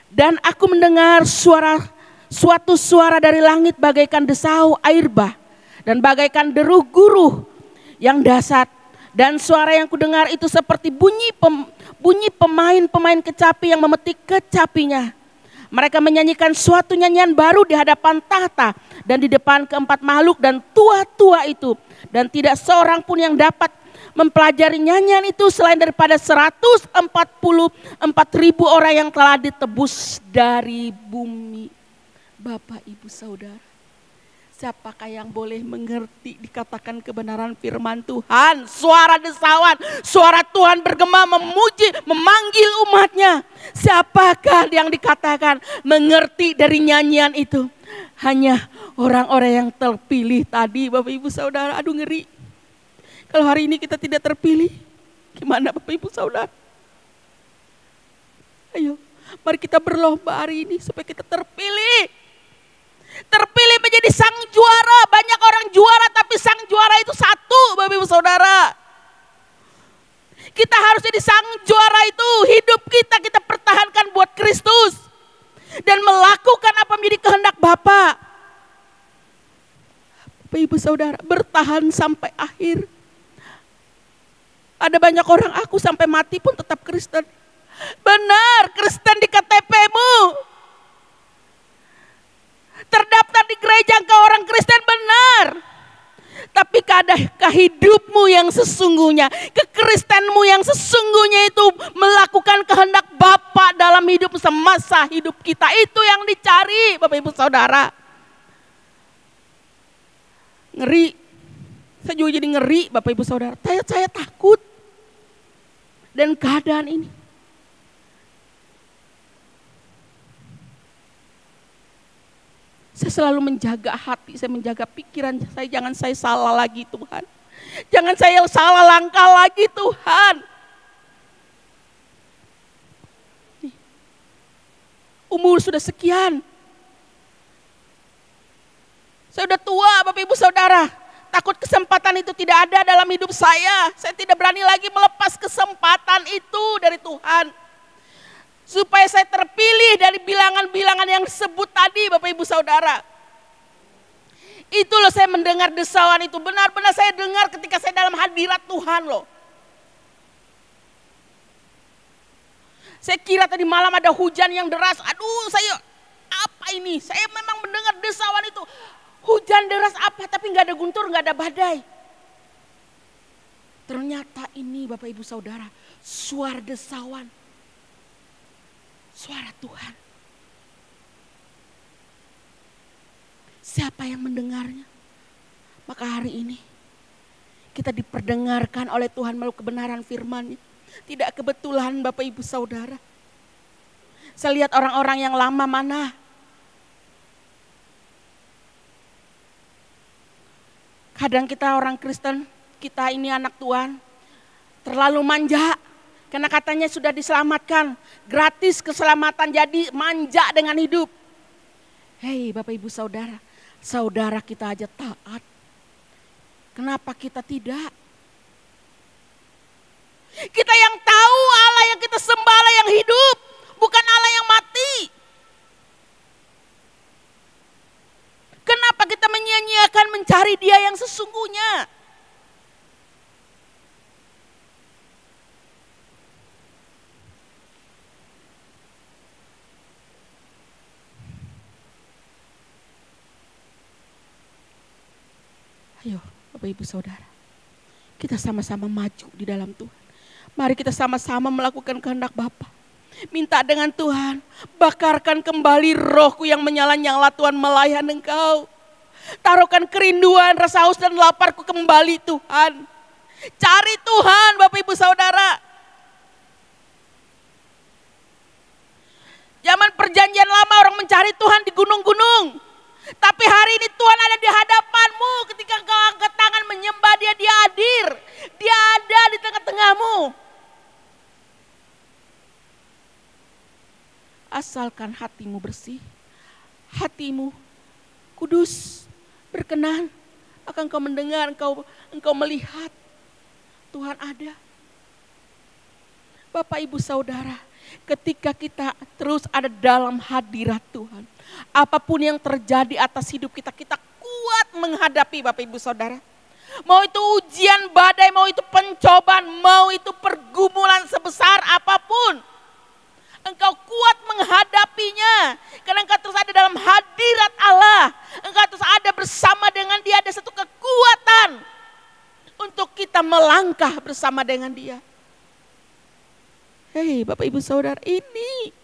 Dan aku mendengar suatu suara dari langit bagaikan desau air bah dan bagaikan deru guruh yang dahsyat, dan suara yang kudengar itu seperti bunyi pemain-pemain kecapi yang memetik kecapinya. Mereka menyanyikan suatu nyanyian baru di hadapan tahta dan di depan keempat makhluk dan tua-tua itu, dan tidak seorang pun yang dapat mempelajari nyanyian itu selain daripada 144.000 orang yang telah ditebus dari bumi. Bapak Ibu Saudara, Siapakah yang boleh mengerti dikatakan kebenaran firman Tuhan? Suara desawan, suara Tuhan bergema memuji, memanggil umatnya. Siapakah yang dikatakan mengerti dari nyanyian itu? Hanya orang-orang yang terpilih tadi, Bapak Ibu Saudara. Aduh, ngeri. Kalau hari ini kita tidak terpilih, gimana Bapak Ibu Saudara? Ayo, mari kita berlomba hari ini supaya kita terpilih. Terpilih menjadi sang juara. Banyak orang juara tapi sang juara itu satu, Bapak Ibu Saudara. Kita harus jadi sang juara itu. Hidup kita pertahankan buat Kristus. Dan melakukan apa menjadi kehendak Bapa. Bapak Ibu Saudara, bertahan sampai akhir. Ada banyak orang, aku sampai mati pun tetap Kristen. Benar, Kristen di KTP-mu. Terdaftar di gereja engkau orang Kristen, benar. Tapi adakah hidupmu yang sesungguhnya, kekristenmu yang sesungguhnya itu melakukan kehendak Bapa dalam hidup semasa hidup kita, itu yang dicari Bapak Ibu Saudara. Ngeri, saya juga jadi ngeri Bapak Ibu Saudara. Saya takut dan keadaan ini. Saya selalu menjaga hati, saya menjaga pikiran saya, jangan saya salah lagi Tuhan. Jangan saya salah langkah lagi Tuhan. Umur sudah sekian. Saya sudah tua Bapak Ibu Saudara. Takut kesempatan itu tidak ada dalam hidup saya. Saya tidak berani lagi melepas kesempatan itu dari Tuhan. Supaya saya terpilih dari bilangan-bilangan yang disebut tadi Bapak Ibu Saudara. Itu loh saya mendengar desauan itu. Benar-benar saya dengar ketika saya dalam hadirat Tuhan loh. Saya kira tadi malam ada hujan yang deras. Aduh, saya apa ini? Saya memang mendengar desauan itu. Hujan deras apa? Tapi nggak ada guntur, nggak ada badai. Ternyata ini Bapak Ibu Saudara, suara desauan. Suara Tuhan. Siapa yang mendengarnya? Maka hari ini kita diperdengarkan oleh Tuhan melalui kebenaran firman-Nya. Tidak kebetulan Bapak Ibu Saudara. Saya lihat orang-orang yang lama mana. Kadang kita orang Kristen, kita ini anak Tuhan, terlalu manja. Karena katanya sudah diselamatkan, gratis keselamatan, jadi manja dengan hidup. Hei Bapak Ibu Saudara, saudara kita aja taat. Kenapa kita tidak? Kita yang tahu Allah yang kita sembah, Allah yang hidup, bukan Allah yang mati. Kenapa kita menyia-nyiakan mencari Dia yang sesungguhnya? Ayo Bapak Ibu Saudara, kita sama-sama maju di dalam Tuhan. Mari kita sama-sama melakukan kehendak Bapa. Minta dengan Tuhan, bakarkan kembali rohku yang menyala-nyala Tuhan melayani Engkau. Taruhkan kerinduan, rasa haus dan laparku kembali Tuhan. Cari Tuhan Bapak Ibu Saudara. Zaman perjanjian lama orang mencari Tuhan di gunung-gunung. Tapi hari ini Tuhan ada di hadapanmu, ketika engkau angkat tangan menyembah Dia, Dia hadir. Dia ada di tengah-tengahmu. Asalkan hatimu bersih, hatimu kudus, berkenan, akan engkau mendengar, engkau melihat Tuhan ada. Bapak Ibu Saudara, ketika kita terus ada dalam hadirat Tuhan, apapun yang terjadi atas hidup kita, kita kuat menghadapi Bapak Ibu Saudara. Mau itu ujian badai, mau itu pencobaan, mau itu pergumulan sebesar apapun. Engkau kuat menghadapinya. Karena engkau terus ada dalam hadirat Allah. Engkau terus ada bersama dengan Dia, ada satu kekuatan untuk kita melangkah bersama dengan Dia. Hei Bapak Ibu Saudara, ini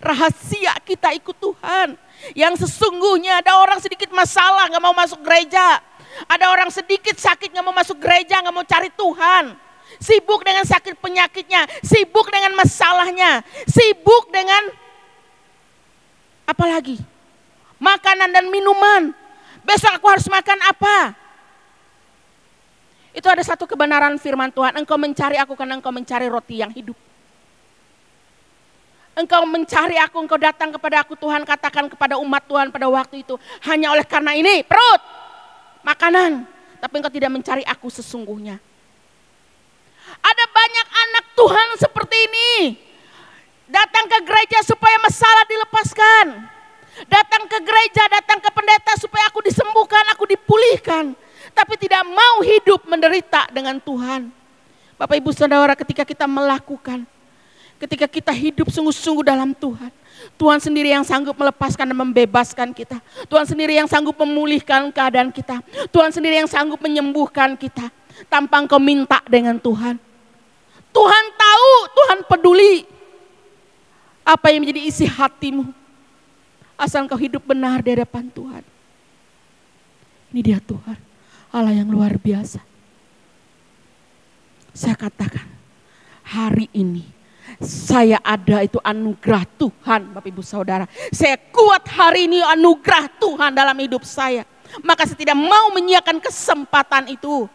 rahasia kita ikut Tuhan. Yang sesungguhnya ada orang sedikit masalah gak mau masuk gereja. Ada orang sedikit sakit gak mau masuk gereja, gak mau cari Tuhan. Sibuk dengan sakit penyakitnya, sibuk dengan masalahnya, sibuk dengan apalagi? Makanan dan minuman. Besok aku harus makan apa? Itu ada satu kebenaran firman Tuhan. Engkau mencari aku karena engkau mencari roti yang hidup. Engkau mencari aku, engkau datang kepada aku, Tuhan katakan kepada umat Tuhan pada waktu itu. Hanya oleh karena ini, perut, makanan. Tapi engkau tidak mencari aku sesungguhnya. Ada banyak anak Tuhan seperti ini. Datang ke gereja supaya masalah dilepaskan. Datang ke gereja, datang ke pendeta supaya aku disembuhkan, aku dipulihkan. Tapi tidak mau hidup menderita dengan Tuhan. Bapak Ibu Saudara, ketika kita melakukan, ketika kita hidup sungguh-sungguh dalam Tuhan, Tuhan sendiri yang sanggup melepaskan dan membebaskan kita. Tuhan sendiri yang sanggup memulihkan keadaan kita. Tuhan sendiri yang sanggup menyembuhkan kita tanpa engkau minta dengan Tuhan. Tuhan tahu, Tuhan peduli apa yang menjadi isi hatimu. Asal engkau hidup benar di hadapan Tuhan. Ini dia Tuhan, Allah yang luar biasa. Saya katakan, hari ini saya ada itu anugerah Tuhan, Bapak Ibu Saudara. Saya kuat hari ini anugerah Tuhan dalam hidup saya. Maka saya tidak mau menyiapkan kesempatan itu.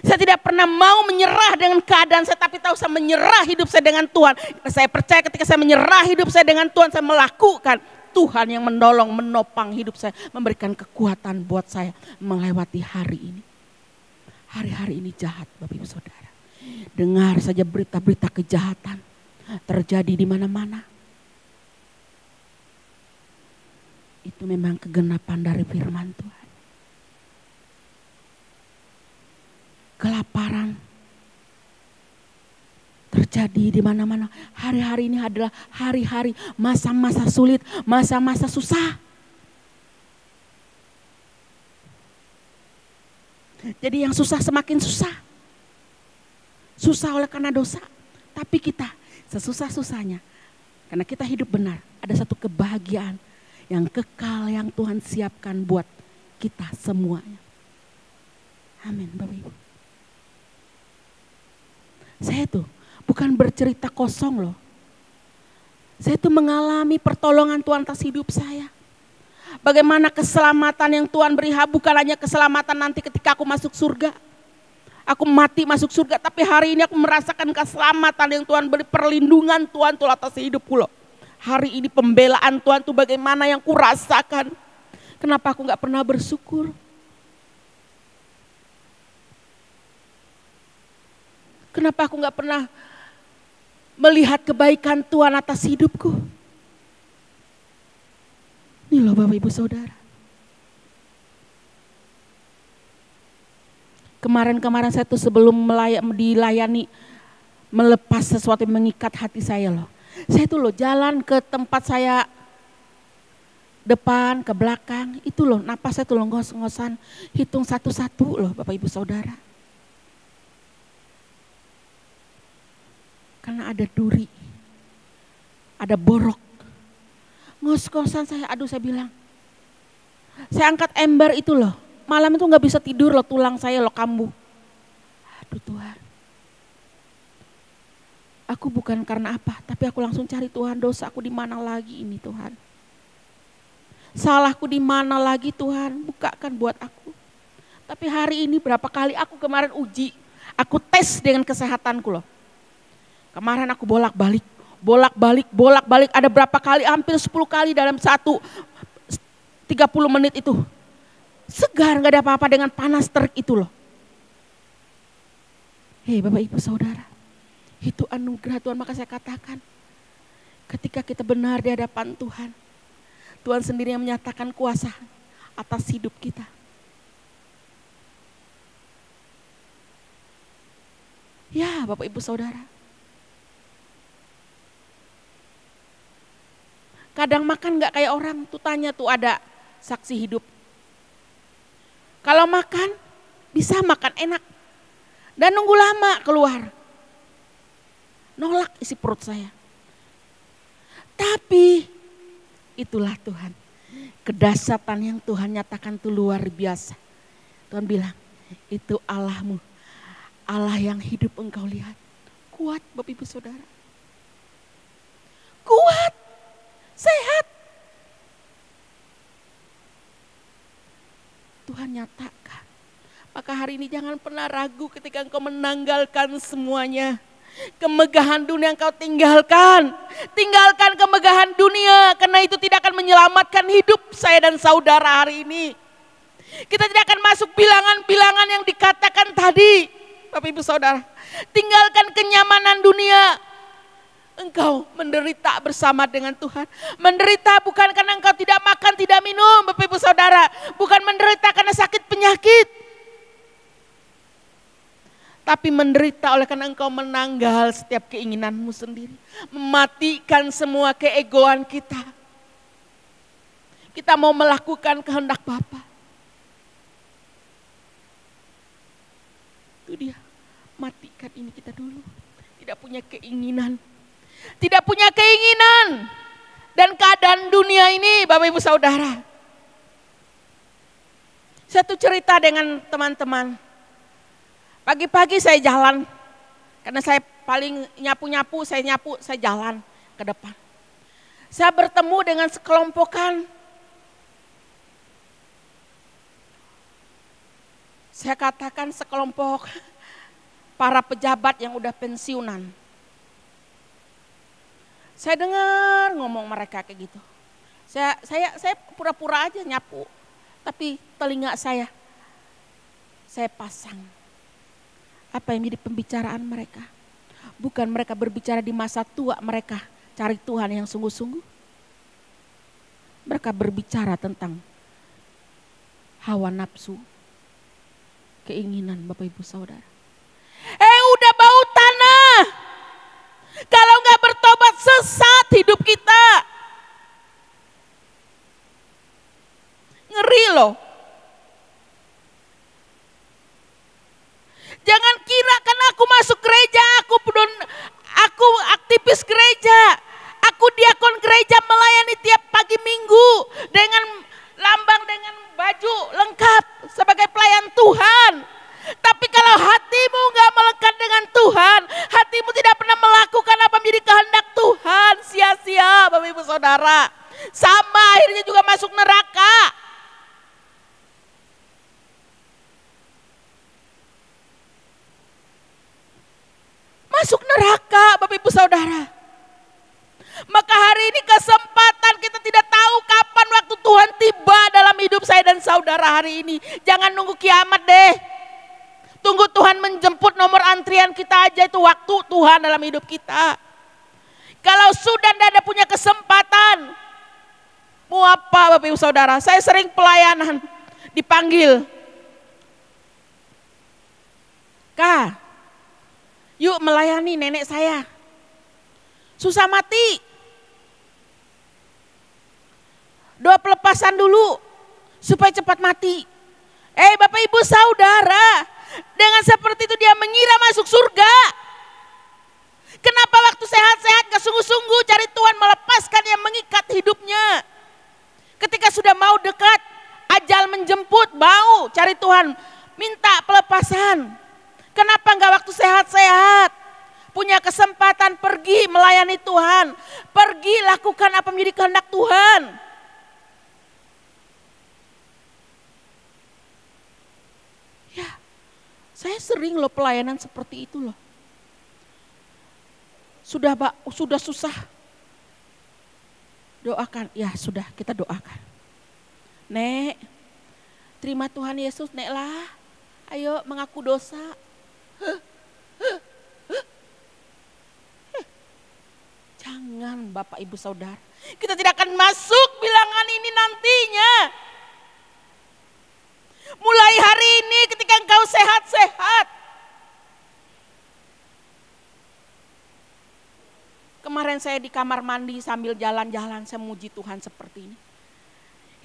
Saya tidak pernah mau menyerah dengan keadaan saya, tapi tahu saya menyerah hidup saya dengan Tuhan. Saya percaya ketika saya menyerah hidup saya dengan Tuhan, saya melakukan, Tuhan yang menolong, menopang hidup saya, memberikan kekuatan buat saya melewati hari ini. Hari-hari ini jahat, Bapak Ibu Saudara. Dengar saja berita-berita kejahatan terjadi di mana-mana. Itu memang kegenapan dari firman Tuhan. Kelaparan terjadi di mana-mana. Hari-hari ini adalah hari-hari masa-masa sulit, masa-masa susah. Jadi yang susah semakin susah. Susah oleh karena dosa. Tapi kita sesusah-susahnya, karena kita hidup benar, ada satu kebahagiaan yang kekal yang Tuhan siapkan buat kita semuanya. Amin, Bapak Ibu. Saya tuh bukan bercerita kosong loh. Saya tuh mengalami pertolongan Tuhan atas hidup saya. Bagaimana keselamatan yang Tuhan beri, bukan hanya keselamatan nanti ketika aku masuk surga. Aku mati masuk surga, tapi hari ini aku merasakan keselamatan yang Tuhan beri, perlindungan Tuhan tuh atas hidupku loh. Hari ini pembelaan Tuhan tuh bagaimana yang kurasakan. Kenapa aku gak pernah bersyukur? Kenapa aku gak pernah melihat kebaikan Tuhan atas hidupku? Ini loh Bapak Ibu Saudara. Kemarin-kemarin saya tuh sebelum dilayani, melepas sesuatu yang mengikat hati saya loh. Saya tuh loh jalan ke tempat saya depan, ke belakang, itu loh napas saya tuh loh ngos-ngosan, hitung satu-satu loh Bapak Ibu Saudara. Karena ada duri, ada borok. Ngos-ngosan saya, aduh saya bilang. Saya angkat ember itu loh, malam itu gak bisa tidur loh, tulang saya loh kambuh. Aduh Tuhan. Aku bukan karena apa, tapi aku langsung cari Tuhan, dosa aku di mana lagi ini Tuhan. Salahku di mana lagi Tuhan, bukakan buat aku. Tapi hari ini berapa kali aku kemarin uji, aku tes dengan kesehatanku loh. Kemarin aku bolak-balik, ada berapa kali, hampir 10 kali dalam 30 menit itu. Segar, gak ada apa-apa dengan panas terik itu loh. Hei Bapak Ibu Saudara, itu anugerah Tuhan, maka saya katakan, ketika kita benar di hadapan Tuhan, Tuhan sendiri yang menyatakan kuasa atas hidup kita. Ya Bapak Ibu Saudara. Kadang makan gak kayak orang, tuh tanya tuh ada saksi hidup. Kalau makan, bisa makan enak. Dan nunggu lama keluar. Nolak isi perut saya. Tapi itulah Tuhan. Kedahsyatan yang Tuhan nyatakan itu luar biasa. Tuhan bilang, itu Allahmu. Allah yang hidup engkau lihat. Kuat Bapak Ibu Saudara. Kuat, sehat. Tuhan nyatakan. Maka hari ini jangan pernah ragu ketika engkau menanggalkan semuanya. Kemegahan dunia engkau tinggalkan. Tinggalkan kemegahan dunia. Karena itu tidak akan menyelamatkan hidup saya dan saudara hari ini. Kita tidak akan masuk bilangan-bilangan yang dikatakan tadi. Bapak Ibu Saudara. Tinggalkan kenyamanan dunia. Engkau menderita bersama dengan Tuhan. Menderita bukan karena engkau tidak makan, tidak minum, Bapak Ibu Saudara. Bukan menderita karena sakit penyakit. Tapi menderita oleh karena engkau menanggal setiap keinginanmu sendiri. Mematikan semua keegoan kita. Kita mau melakukan kehendak Bapa. Itu dia, matikan ini kita dulu. Tidak punya keinginan. Tidak punya keinginan. Dan keadaan dunia ini Bapak Ibu Saudara. Satu cerita dengan teman-teman. Pagi-pagi saya jalan, karena saya paling nyapu-nyapu, saya jalan ke depan. Saya bertemu dengan sekelompokan. Saya katakan sekelompok para pejabat yang udah pensiunan. Saya dengar ngomong mereka kayak gitu. Saya pura-pura aja nyapu, tapi telinga saya pasang. Apa yang menjadi pembicaraan mereka? Bukan mereka berbicara di masa tua mereka cari Tuhan yang sungguh-sungguh. Mereka berbicara tentang hawa nafsu, keinginan Bapak Ibu Saudara. Udah bau tanah. Kalau nggak bertobat sesat hidup kita. Ngeri loh. Jangan kira karena aku masuk gereja, aku aktivis gereja, aku diakon gereja melayani tiap pagi minggu dengan lambang, dengan baju lengkap sebagai pelayan Tuhan. Tapi kalau hatimu gak melekat dengan Tuhan, hatimu tidak pernah melakukan apa menjadi kehendak Tuhan, sia-sia Bapak Ibu Saudara. Sama akhirnya juga masuk neraka. Masuk neraka Bapak Ibu Saudara. Maka hari ini kesempatan, kita tidak tahu kapan waktu Tuhan tiba dalam hidup saya dan saudara hari ini. Jangan nunggu kiamat deh. Tunggu Tuhan menjemput, nomor antrian kita aja itu waktu Tuhan dalam hidup kita. Kalau sudah tidak ada punya kesempatan, mau apa Bapak Ibu Saudara? Saya sering pelayanan dipanggil. Kak, yuk melayani nenek saya. Susah mati. Doa pelepasan dulu supaya cepat mati. Bapak Ibu Saudara, dengan seperti itu dia mengira masuk surga. Kenapa waktu sehat-sehat gak sungguh-sungguh cari Tuhan melepaskan yang mengikat hidupnya. Ketika sudah mau dekat, ajal menjemput, mau cari Tuhan, minta pelepasan. Kenapa gak waktu sehat-sehat? Punya kesempatan pergi melayani Tuhan. Pergi lakukan apa menjadi kehendak Tuhan. Ya, saya sering loh pelayanan seperti itu loh. Sudah susah. Doakan, ya sudah kita doakan. Nek, terima Tuhan Yesus, Nek lah. Ayo mengaku dosa. Jangan Bapak Ibu Saudara. Kita tidak akan masuk bilangan ini nantinya. Mulai hari ini ketika engkau sehat-sehat. Kemarin saya di kamar mandi sambil jalan-jalan, saya memuji Tuhan seperti ini.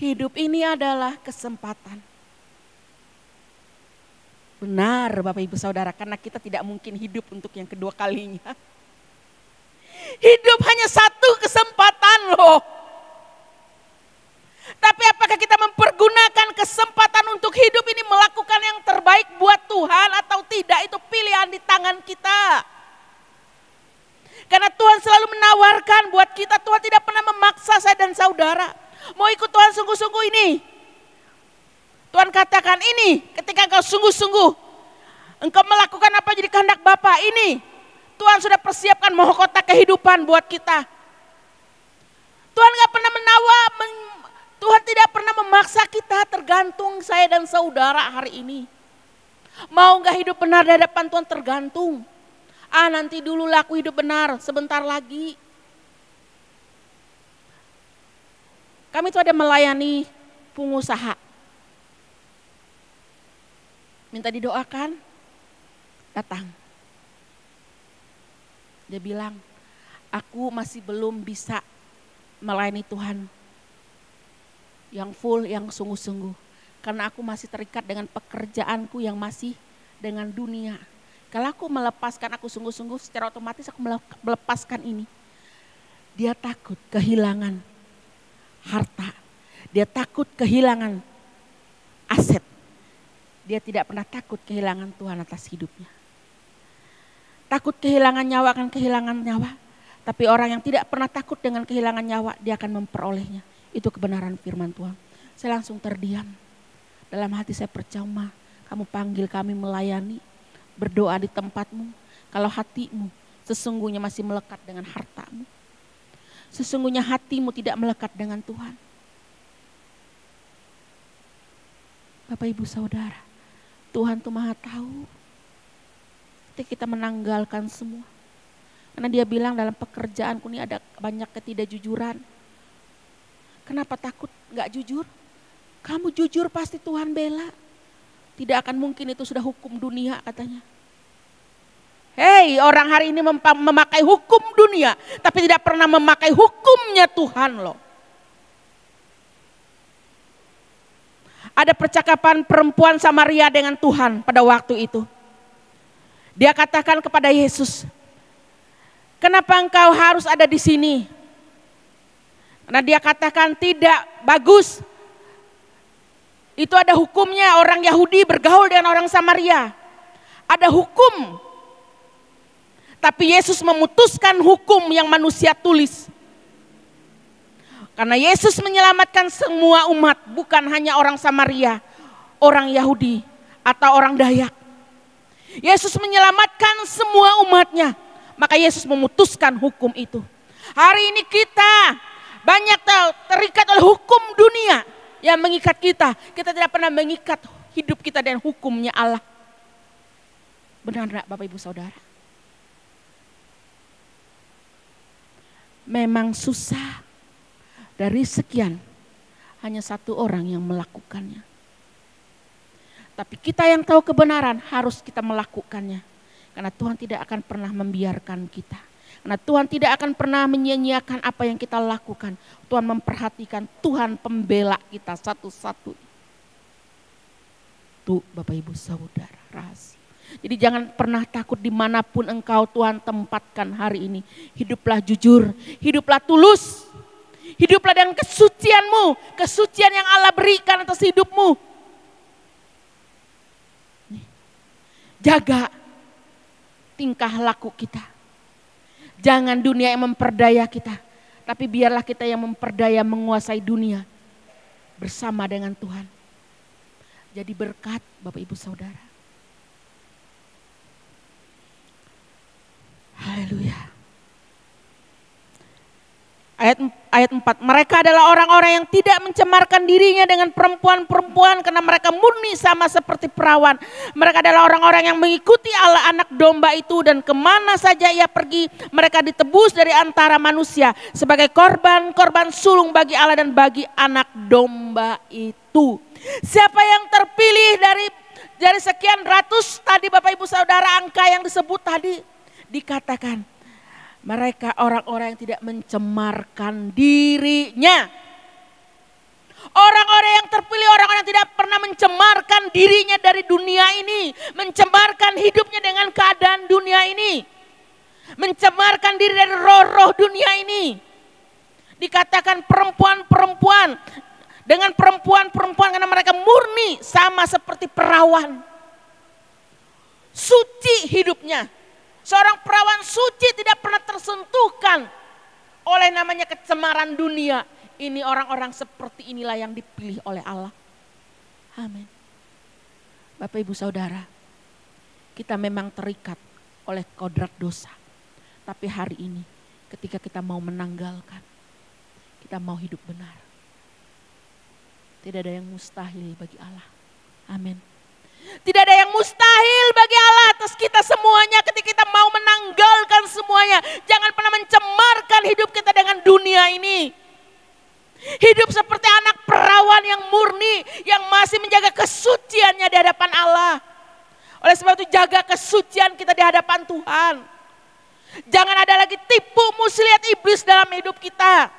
Hidup ini adalah kesempatan. Benar Bapak Ibu Saudara, karena kita tidak mungkin hidup untuk yang kedua kalinya. Hidup hanya satu kesempatan di tangan kita. Karena Tuhan selalu menawarkan buat kita, Tuhan tidak pernah memaksa saya dan saudara. Mau ikut Tuhan sungguh-sungguh ini. Tuhan katakan ini, ketika engkau sungguh-sungguh, engkau melakukan apa jadi kehendak Bapa ini. Tuhan sudah persiapkan mahkota kehidupan buat kita. Tuhan gak pernah Tuhan tidak pernah memaksa kita, tergantung saya dan saudara hari ini. Mau gak hidup benar di hadapan Tuhan tergantung. Nanti dulu lah aku hidup benar, sebentar lagi. Kami itu ada melayani pengusaha. Minta didoakan, datang. Dia bilang, aku masih belum bisa melayani Tuhan yang full, yang sungguh-sungguh. Karena aku masih terikat dengan pekerjaanku yang masih dengan dunia. Kalau aku melepaskan aku sungguh-sungguh, secara otomatis aku melepaskan ini. Dia takut kehilangan harta. Dia takut kehilangan aset. Dia tidak pernah takut kehilangan Tuhan atas hidupnya. Takut kehilangan nyawa akan kehilangan nyawa. Tapi orang yang tidak pernah takut dengan kehilangan nyawa, dia akan memperolehnya. Itu kebenaran firman Tuhan. Saya langsung terdiam. Dalam hati saya percuma, kamu panggil kami melayani, berdoa di tempatmu. Kalau hatimu sesungguhnya masih melekat dengan hartamu. Sesungguhnya hatimu tidak melekat dengan Tuhan. Bapak Ibu Saudara, Tuhan tuh Maha tahu. Ketika kita menanggalkan semua. Karena dia bilang dalam pekerjaanku ini ada banyak ketidakjujuran. Kenapa takut gak jujur? Kamu jujur pasti Tuhan bela. Tidak akan mungkin itu sudah hukum dunia katanya. Hei, orang hari ini memakai hukum dunia. Tapi tidak pernah memakai hukumnya Tuhan loh. Ada percakapan perempuan Samaria dengan Tuhan pada waktu itu. Dia katakan kepada Yesus, kenapa engkau harus ada di sini? Karena dia katakan tidak bagus. Itu ada hukumnya, orang Yahudi bergaul dengan orang Samaria. Ada hukum. Tapi Yesus memutuskan hukum yang manusia tulis. Karena Yesus menyelamatkan semua umat, bukan hanya orang Samaria, orang Yahudi atau orang Dayak. Yesus menyelamatkan semua umatnya, maka Yesus memutuskan hukum itu. Hari ini kita banyak terikat oleh hukum dunia yang mengikat kita. Kita tidak pernah mengikat hidup kita dengan hukumnya Allah. Benar enggak Bapak Ibu Saudara? Memang susah. Dari sekian, hanya satu orang yang melakukannya. Tapi kita yang tahu kebenaran harus kita melakukannya. Karena Tuhan tidak akan pernah membiarkan kita. Karena Tuhan tidak akan pernah menyia-nyiakan apa yang kita lakukan. Tuhan memperhatikan, Tuhan pembela kita satu-satu. Tuh Bapak Ibu Saudara, rahasia. Jadi jangan pernah takut dimanapun engkau Tuhan tempatkan hari ini. Hiduplah jujur, hiduplah tulus. Hiduplah dengan kesucianmu, kesucian yang Allah berikan atas hidupmu. Jaga tingkah laku kita. Jangan dunia yang memperdaya kita, tapi biarlah kita yang memperdaya menguasai dunia bersama dengan Tuhan. Jadi berkat Bapak Ibu Saudara. Haleluya. Ayat 4, mereka adalah orang-orang yang tidak mencemarkan dirinya dengan perempuan-perempuan karena mereka murni sama seperti perawan. Mereka adalah orang-orang yang mengikuti Allah anak domba itu dan kemana saja ia pergi mereka ditebus dari antara manusia sebagai korban sulung bagi Allah dan bagi anak domba itu. Siapa yang terpilih dari sekian ratus tadi Bapak Ibu Saudara angka yang disebut tadi dikatakan. Mereka orang-orang yang tidak mencemarkan dirinya. Orang-orang yang terpilih, orang-orang yang tidak pernah mencemarkan dirinya dari dunia ini. Mencemarkan hidupnya dengan keadaan dunia ini. Mencemarkan diri dari roh-roh dunia ini. Dikatakan perempuan-perempuan. Dengan perempuan-perempuan karena mereka murni sama seperti perawan. suci hidupnya. Seorang perawan suci tidak pernah tersentuhkan oleh namanya kecemaran dunia. Ini orang-orang seperti inilah yang dipilih oleh Allah. Amin. Bapak Ibu Saudara, kita memang terikat oleh kodrat dosa. Tapi hari ini ketika kita mau menanggalkan, kita mau hidup benar. Tidak ada yang mustahil bagi Allah. Amin. Tidak ada yang mustahil bagi Allah atas kita semuanya ketika kita mau menanggalkan semuanya. Jangan pernah mencemarkan hidup kita dengan dunia ini. Hidup seperti anak perawan yang murni, yang masih menjaga kesuciannya di hadapan Allah. Oleh sebab itu jaga kesucian kita di hadapan Tuhan. Jangan ada lagi tipu muslihat iblis dalam hidup kita.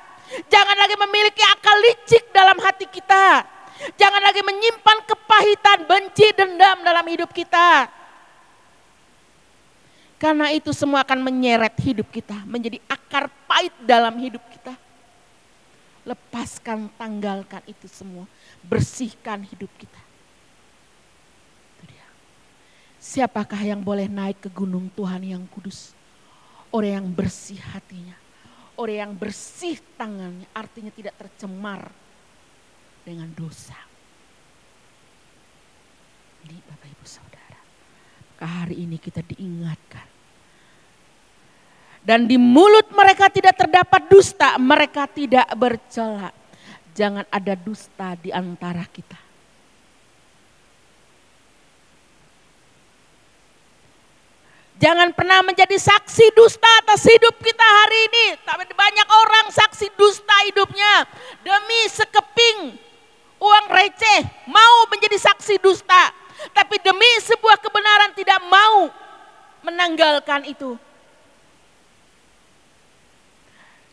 Jangan lagi memiliki akal licik dalam hati kita. Jangan lagi menyimpan kepahitan, benci, dendam dalam hidup kita. Karena itu semua akan menyeret hidup kita, menjadi akar pahit dalam hidup kita. Lepaskan, tanggalkan itu semua. Bersihkan hidup kita. Itu dia. Siapakah yang boleh naik ke gunung Tuhan yang kudus? Orang yang bersih hatinya. Orang yang bersih tangannya, artinya tidak tercemar dengan dosa. Ini Bapak Ibu Saudara, hari ini kita diingatkan. Dan di mulut mereka tidak terdapat dusta, mereka tidak bercela. Jangan ada dusta di antara kita. Jangan pernah menjadi saksi dusta atas hidup kita hari ini. Tapi banyak orang saksi dusta hidupnya. Demi sekeping uang receh mau menjadi saksi dusta. Tapi demi sebuah kebenaran tidak mau menanggalkan itu.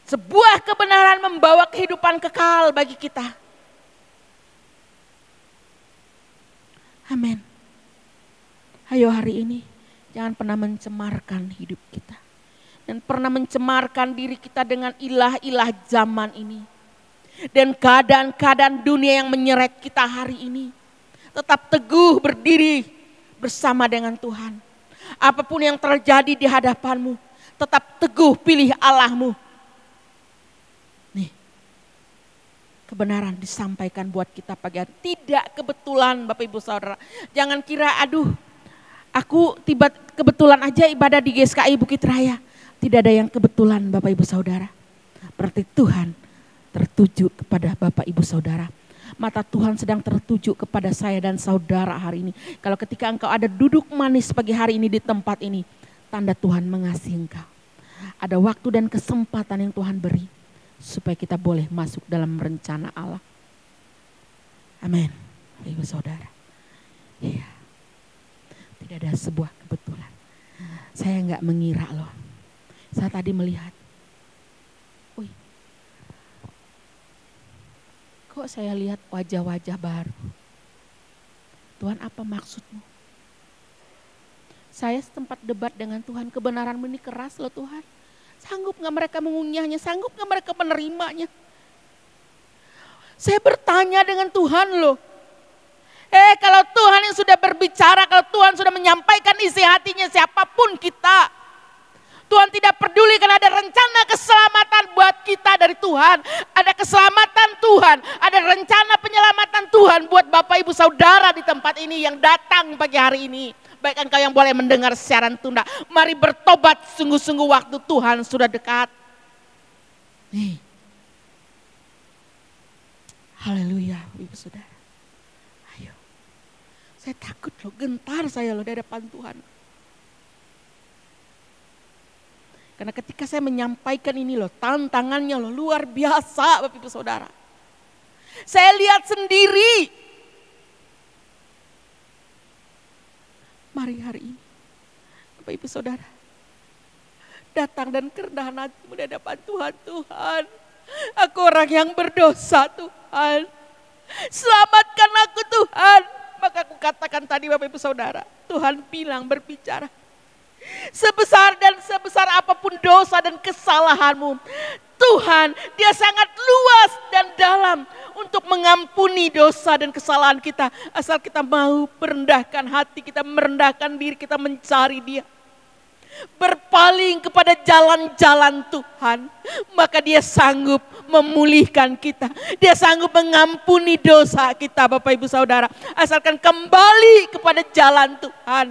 Sebuah kebenaran membawa kehidupan kekal bagi kita. Amin. Ayo hari ini jangan pernah mencemarkan hidup kita. Dan pernah mencemarkan diri kita dengan ilah-ilah zaman ini. Dan keadaan-keadaan dunia yang menyeret kita hari ini. Tetap teguh berdiri bersama dengan Tuhan. Apapun yang terjadi di hadapanmu, tetap teguh pilih Allahmu. Nih, kebenaran disampaikan buat kita pagi hari. Tidak kebetulan Bapak Ibu Saudara. Jangan kira aduh aku kebetulan aja ibadah di GSKI Bukit Raya. Tidak ada yang kebetulan Bapak Ibu Saudara. Berarti Tuhan tertuju kepada Bapak Ibu Saudara. Mata Tuhan sedang tertuju kepada saya dan saudara hari ini. Kalau ketika engkau ada duduk manis pagi hari ini di tempat ini, tanda Tuhan mengasihi engkau. Ada waktu dan kesempatan yang Tuhan beri supaya kita boleh masuk dalam rencana Allah. Amin. Ibu Saudara. Iya. Tidak ada sebuah kebetulan. Saya enggak mengira loh. Saya tadi melihat. Wih. Kok saya lihat wajah-wajah baru. Tuhan, apa maksudmu? Saya sempat debat dengan Tuhan, kebenaranmu ini keras loh Tuhan. Sanggup gak mereka mengunyahnya? Sanggup gak mereka menerimanya? Saya bertanya dengan Tuhan loh. Kalau Tuhan yang sudah berbicara, kalau Tuhan sudah menyampaikan isi hatinya siapapun kita. Tuhan tidak peduli karena ada rencana keselamatan buat kita dari Tuhan. Ada keselamatan Tuhan, ada rencana penyelamatan Tuhan buat Bapak Ibu Saudara di tempat ini yang datang pagi hari ini. Baik engkau yang boleh mendengar siaran tunda, mari bertobat, sungguh-sungguh waktu Tuhan sudah dekat. Nih. Haleluya Ibu Saudara. Ayo. Saya takut loh, gentar saya loh di hadapan Tuhan. Karena ketika saya menyampaikan ini loh, tantangannya loh luar biasa Bapak Ibu Saudara. Saya lihat sendiri. Mari hari ini Bapak Ibu Saudara datang dan kerendahan hatimu di hadapan Tuhan. Tuhan, aku orang yang berdosa Tuhan. Selamatkan aku Tuhan. Maka aku katakan tadi Bapak Ibu Saudara, Tuhan bilang berbicara. Sebesar dan sebesar apapun dosa dan kesalahanmu, Tuhan dia sangat luas dan dalam untuk mengampuni dosa dan kesalahan kita. Asal kita mau merendahkan hati kita, merendahkan diri kita mencari Dia. Berpaling kepada jalan-jalan Tuhan, maka Dia sanggup memulihkan kita. Dia sanggup mengampuni dosa kita, Bapak Ibu Saudara. Asalkan kembali kepada jalan Tuhan.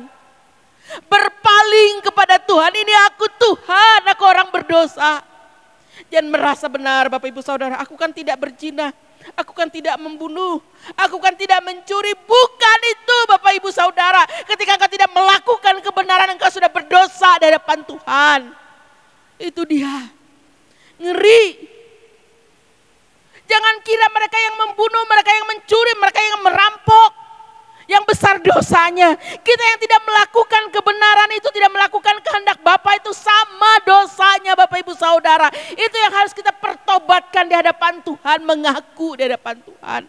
Berpaling kepada Tuhan, ini aku Tuhan, aku orang berdosa. Jangan merasa benar Bapak Ibu Saudara, aku kan tidak berzina, aku kan tidak membunuh, aku kan tidak mencuri. Bukan itu Bapak Ibu Saudara. Ketika engkau tidak melakukan kebenaran, engkau sudah berdosa di hadapan Tuhan. Itu dia. Ngeri. Jangan kira mereka yang membunuh, mereka yang mencuri, mereka yang merampok, yang besar dosanya. Kita yang tidak melakukan kebenaran itu, tidak melakukan kehendak Bapa itu sama dosanya Bapak Ibu Saudara. Itu yang harus kita pertobatkan di hadapan Tuhan, mengaku di hadapan Tuhan.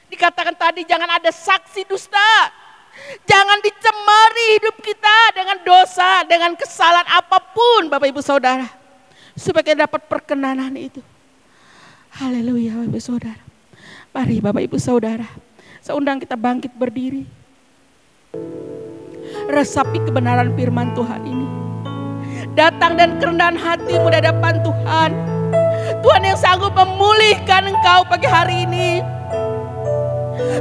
Dikatakan tadi jangan ada saksi dusta. Jangan dicemari hidup kita dengan dosa, dengan kesalahan apapun Bapak Ibu Saudara. Supaya kita dapat perkenanan itu. Haleluya Bapak Ibu Saudara. Mari Bapak Ibu Saudara, saya undang kita bangkit berdiri. Resapi kebenaran firman Tuhan ini. Datang dan kerendahan hatimu di hadapan Tuhan. Tuhan yang sanggup memulihkan engkau pagi hari ini.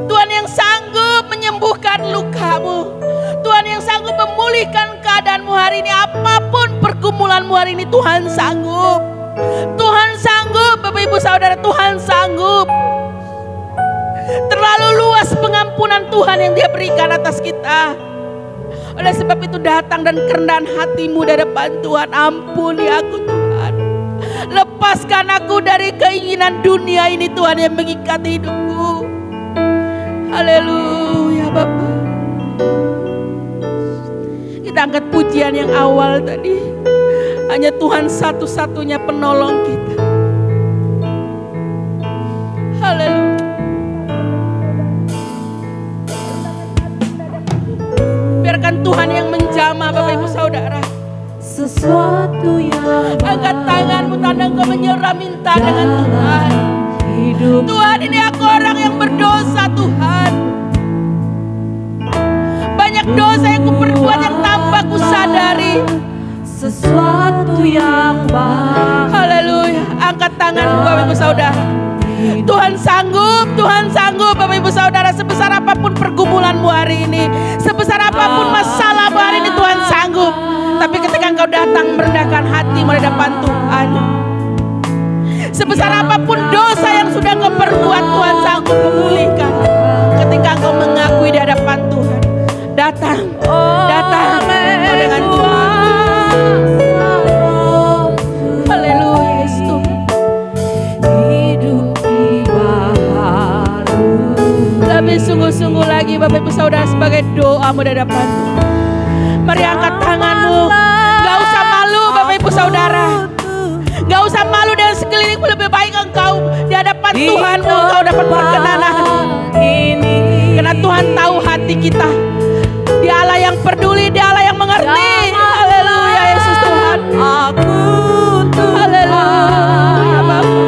Tuhan yang sanggup menyembuhkan lukamu. Tuhan yang sanggup memulihkan keadaanmu hari ini. Apapun pergumulanmu hari ini, Tuhan sanggup. Tuhan sanggup Bapak Ibu Saudara, Tuhan sanggup. Terlalu luas pengampunan Tuhan yang Dia berikan atas kita. Oleh sebab itu datang dan kerendahan hatimu di hadapan Tuhan. Ampuni aku Tuhan. Lepaskan aku dari keinginan dunia ini Tuhan yang mengikat hidupku. Haleluya Bapa. Kita angkat pujian yang awal tadi. Hanya Tuhan satu-satunya penolong kita. Haleluya. Biarkan Tuhan yang menjamah Bapak Ibu Saudara. Sesuatu yang angkat tanganmu, tanda engkau menyerah, minta dengan Tuhan. Tuhan, ini aku orang yang berdosa Tuhan. Banyak dosa yang kuperbuat yang tanpa kusadari. Sesuatu yang baik. Haleluya. Angkat tanganmu Bapak Ibu Saudara. Tuhan sanggup Bapak Ibu Saudara. Sebesar apapun pergumulanmu hari ini, sebesar apapun masalahmu hari ini, Tuhan sanggup. Tapi ketika engkau datang merendahkan hatimu di hadapan Tuhan, sebesar apapun dosa yang sudah engkau perbuat, Tuhan sanggup memulihkan. Ketika engkau mengakui di hadapan Tuhan, datang dengan Tuhan. Haleluya Yesus Tuhan. Lebih sungguh-sungguh lagi Bapak Ibu Saudara sebagai doamu di hadapan Tuhan. Mari angkat tanganmu. Gak usah malu Bapak Ibu Saudara. Gak usah malu dan sekelilingmu. Lebih baik engkau di hadapan Tuhan engkau dapat perkenanan. Karena Tuhan tahu hati kita. Dia Allah yang peduli, Dia Allah yang mengerti. Haleluya Yesus Tuhan. Aku Haleluya Bapa.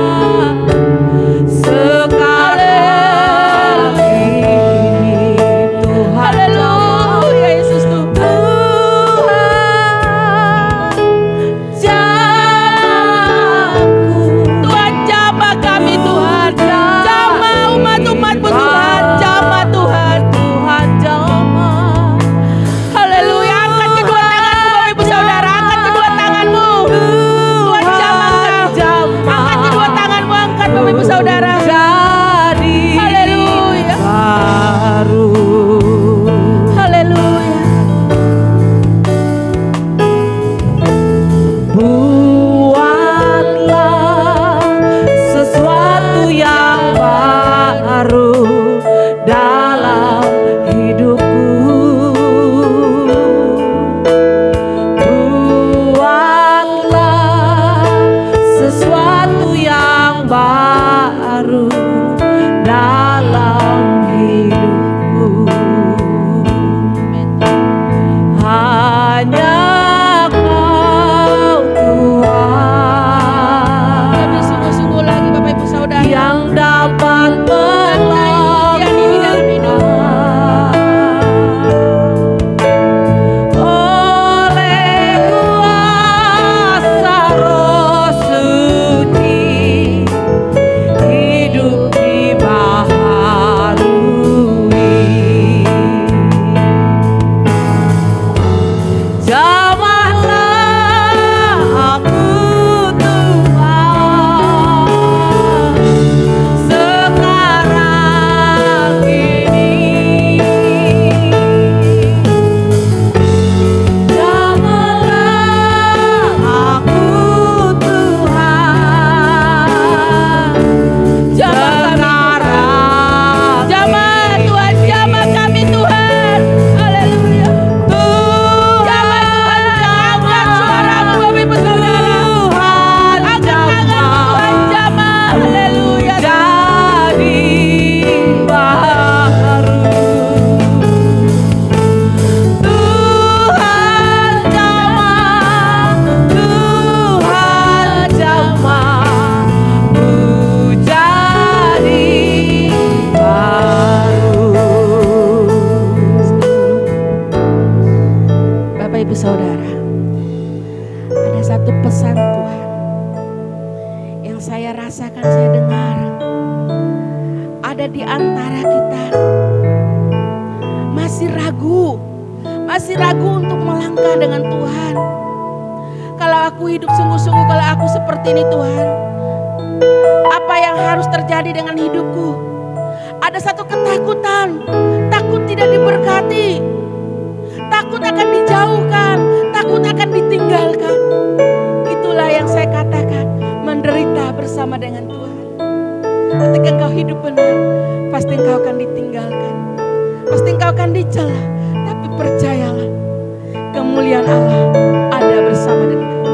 yang saya rasakan, saya dengar, ada di antara kita masih ragu untuk melangkah dengan Tuhan. Kalau aku hidup sungguh-sungguh, kalau aku seperti ini Tuhan, apa yang harus terjadi dengan hidupku? Ada satu ketakutan, takut tidak diberkati, takut akan dijauhkan, takut akan ditinggalkan. Itulah yang saya katakan, menderita bersama dengan Tuhan. Ketika engkau hidup benar, pasti engkau akan ditinggalkan, pasti engkau akan dicela. Tapi percayalah, kemuliaan Allah ada bersama dengan engkau.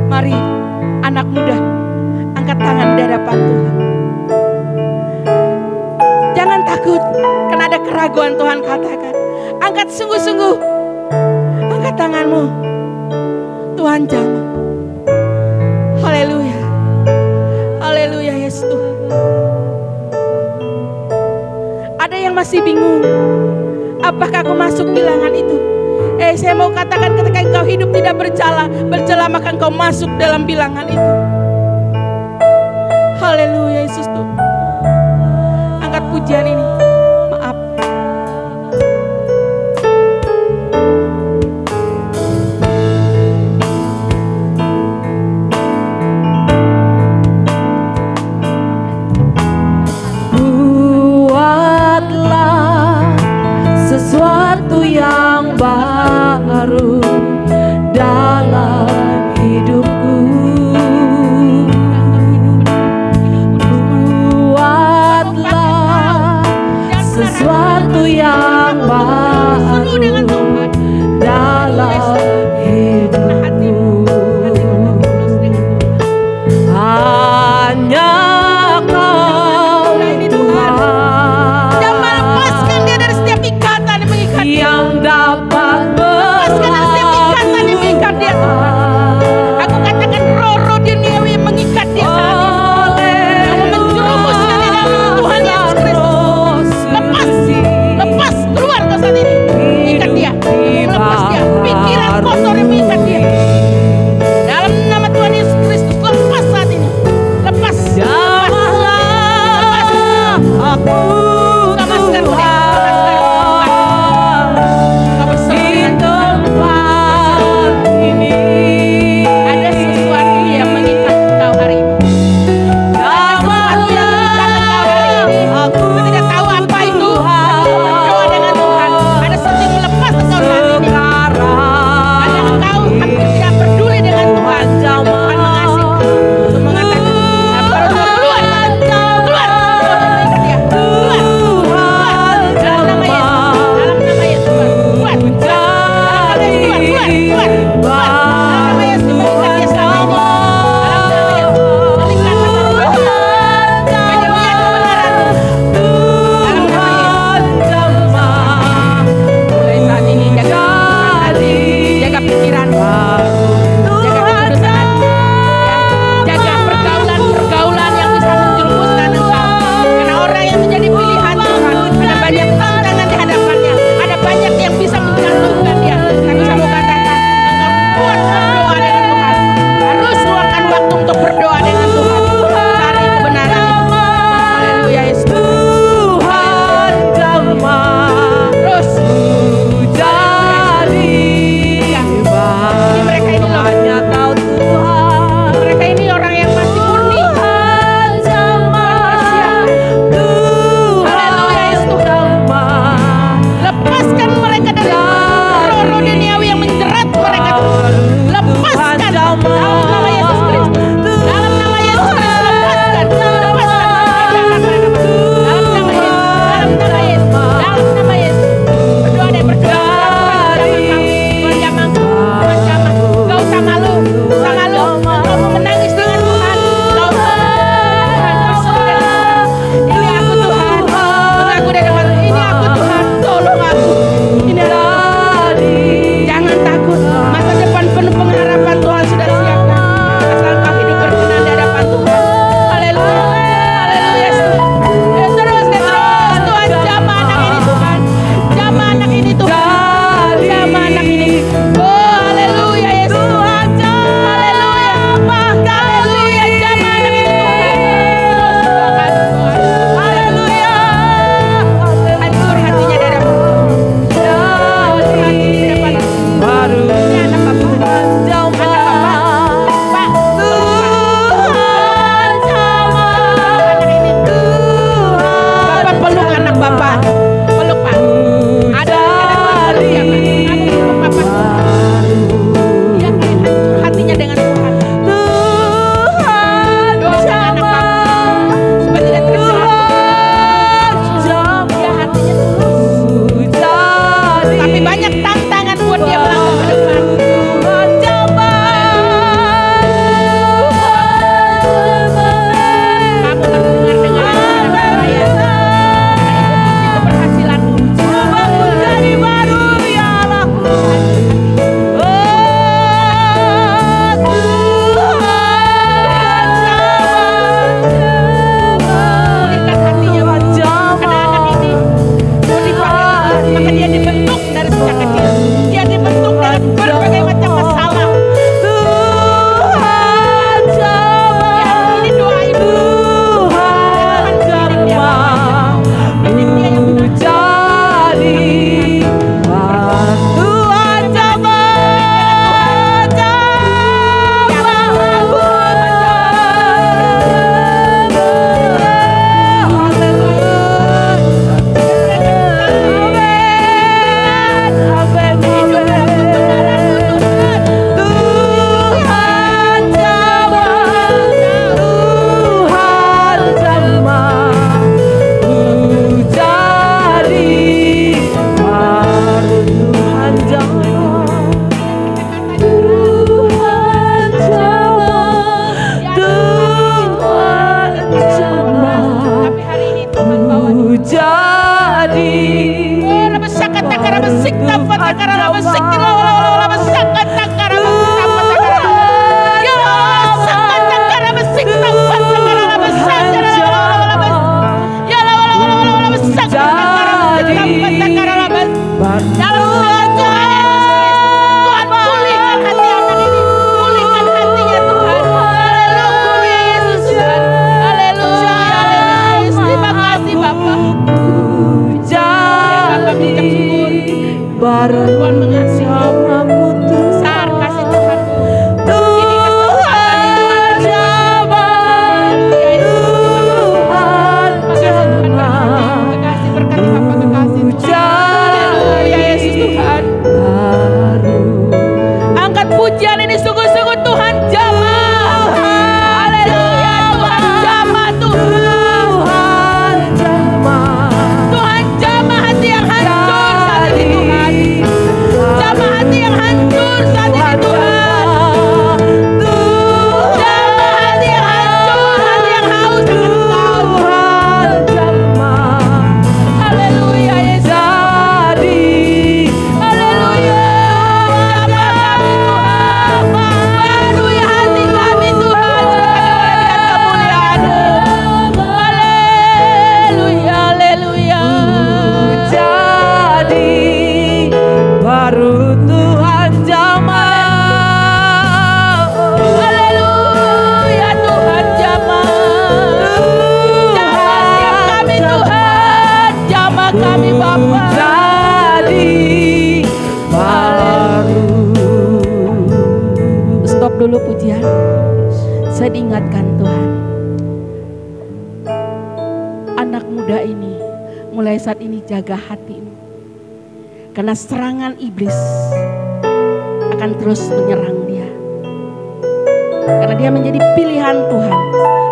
Mari anak muda, angkat tangan di hadapan Tuhan. Jangan takut karena ada keraguan. Tuhan katakan, angkat sungguh-sungguh, angkat tanganmu, Tuhan jamah. Haleluya, haleluya Yesus Tuhan. Ada yang masih bingung, apakah aku masuk bilangan itu? Saya mau katakan, ketika engkau hidup tidak bercela, maka engkau masuk dalam bilangan itu. Haleluya Yesus Tuhan. Angkat pujian ini. Maaf. Buatlah sesuatu yang baru dalam hidupku. Buatlah pujian. Saya diingatkan Tuhan, anak muda ini mulai saat ini jaga hatimu. Karena serangan iblis akan terus menyerang dia. Karena dia menjadi pilihan Tuhan.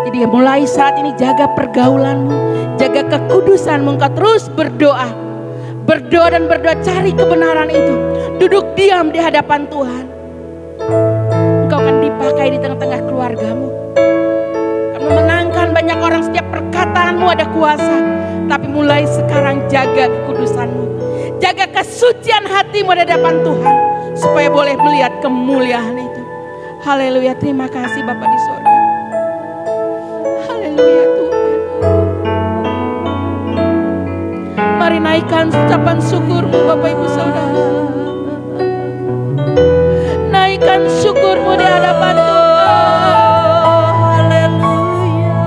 Jadi mulai saat ini jaga pergaulanmu, jaga kekudusanmu. Engkau terus berdoa. Berdoa dan berdoa, cari kebenaran itu. Duduk diam di hadapan Tuhan. Engkau akan dipakai di tengah-tengah keluargamu. Kamu memenangkan banyak orang, setiap perkataanmu ada kuasa. Tapi mulai sekarang jaga kekudusanmu. Jaga kesucian hatimu di hadapan Tuhan. Supaya boleh melihat kemuliaan itu. Haleluya, terima kasih Bapa di surga. Haleluya Tuhan. Mari naikkan ucapan syukurmu Bapak Ibu Saudara. Naikkan syukurmu di hadapan Tuhan. Haleluya.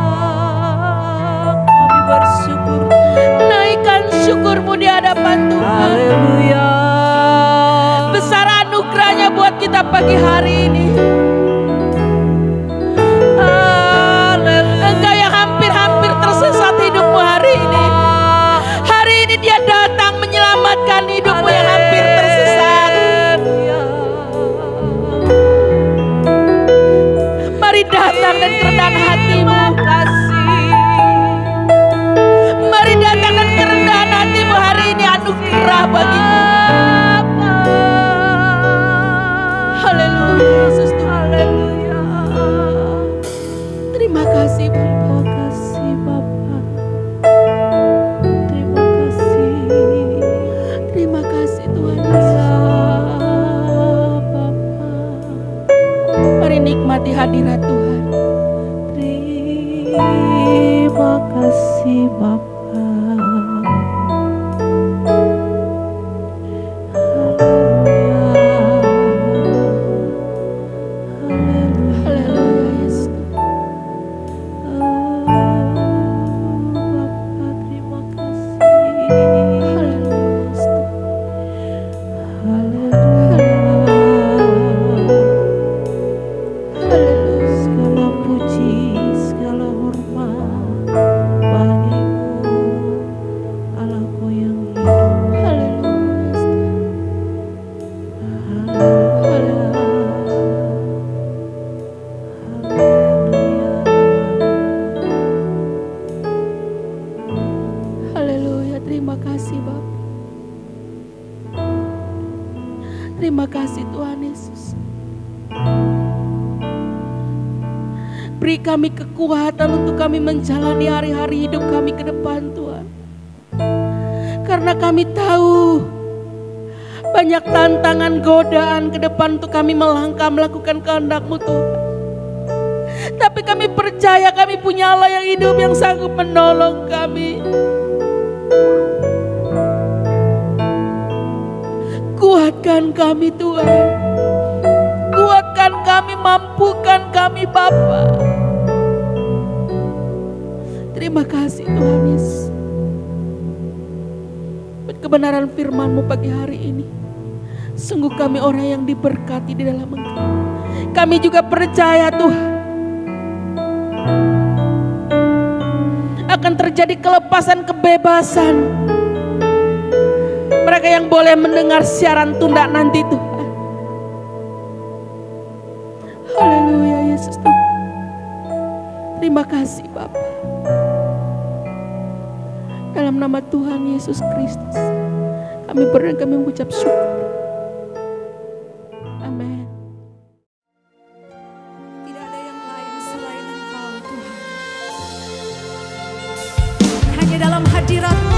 Kami bersyukur. Naikkan syukurmu di hadapan Tuhan. Haleluya. Besar anugerahnya buat kita pagi hari ini. Engkau yang hampir-hampir tersesat hidupmu hari ini. Hari ini dia datang menyelamatkan hidupmu yang hampir tersesat. Mari datang dan kerendahan hatimu. Mari datang dan kerendahan hatimu hari ini, anugerah bagimu. Haleluya Yesus, haleluya. Terima kasih Bapa, kasih Bapa. Terima kasih. Terima kasih Tuhan Yesus. Bapa. Mari nikmati hadirat Tuhan. Terima kasih Bapa. Terima kasih Tuhan Yesus. Beri kami kekuatan untuk kami menjalani hari-hari hidup kami ke depan Tuhan. Karena kami tahu banyak tantangan, godaan ke depan untuk kami melangkah melakukan kehendak-Mu Tuhan. Tapi kami percaya kami punya Allah yang hidup yang sanggup menolong kami. Kuatkan kami Tuhan. Kuatkan kami, mampukan kami Bapa. Terima kasih Tuhan Yesus. Buat kebenaran firman-Mu pagi hari ini. Sungguh kami orang yang diberkati di dalam Engkau. Kami juga percaya Tuhan, akan terjadi kelepasan, kebebasan. Mereka yang boleh mendengar siaran tunda nanti Tuhan. Haleluya Yesus Tuhan. Terima kasih Bapa. Dalam nama Tuhan Yesus Kristus kami berdoa, kami mengucap syukur. Amin. Tidak ada yang lain selain Engkau Tuhan. Hanya dalam hadirat-Mu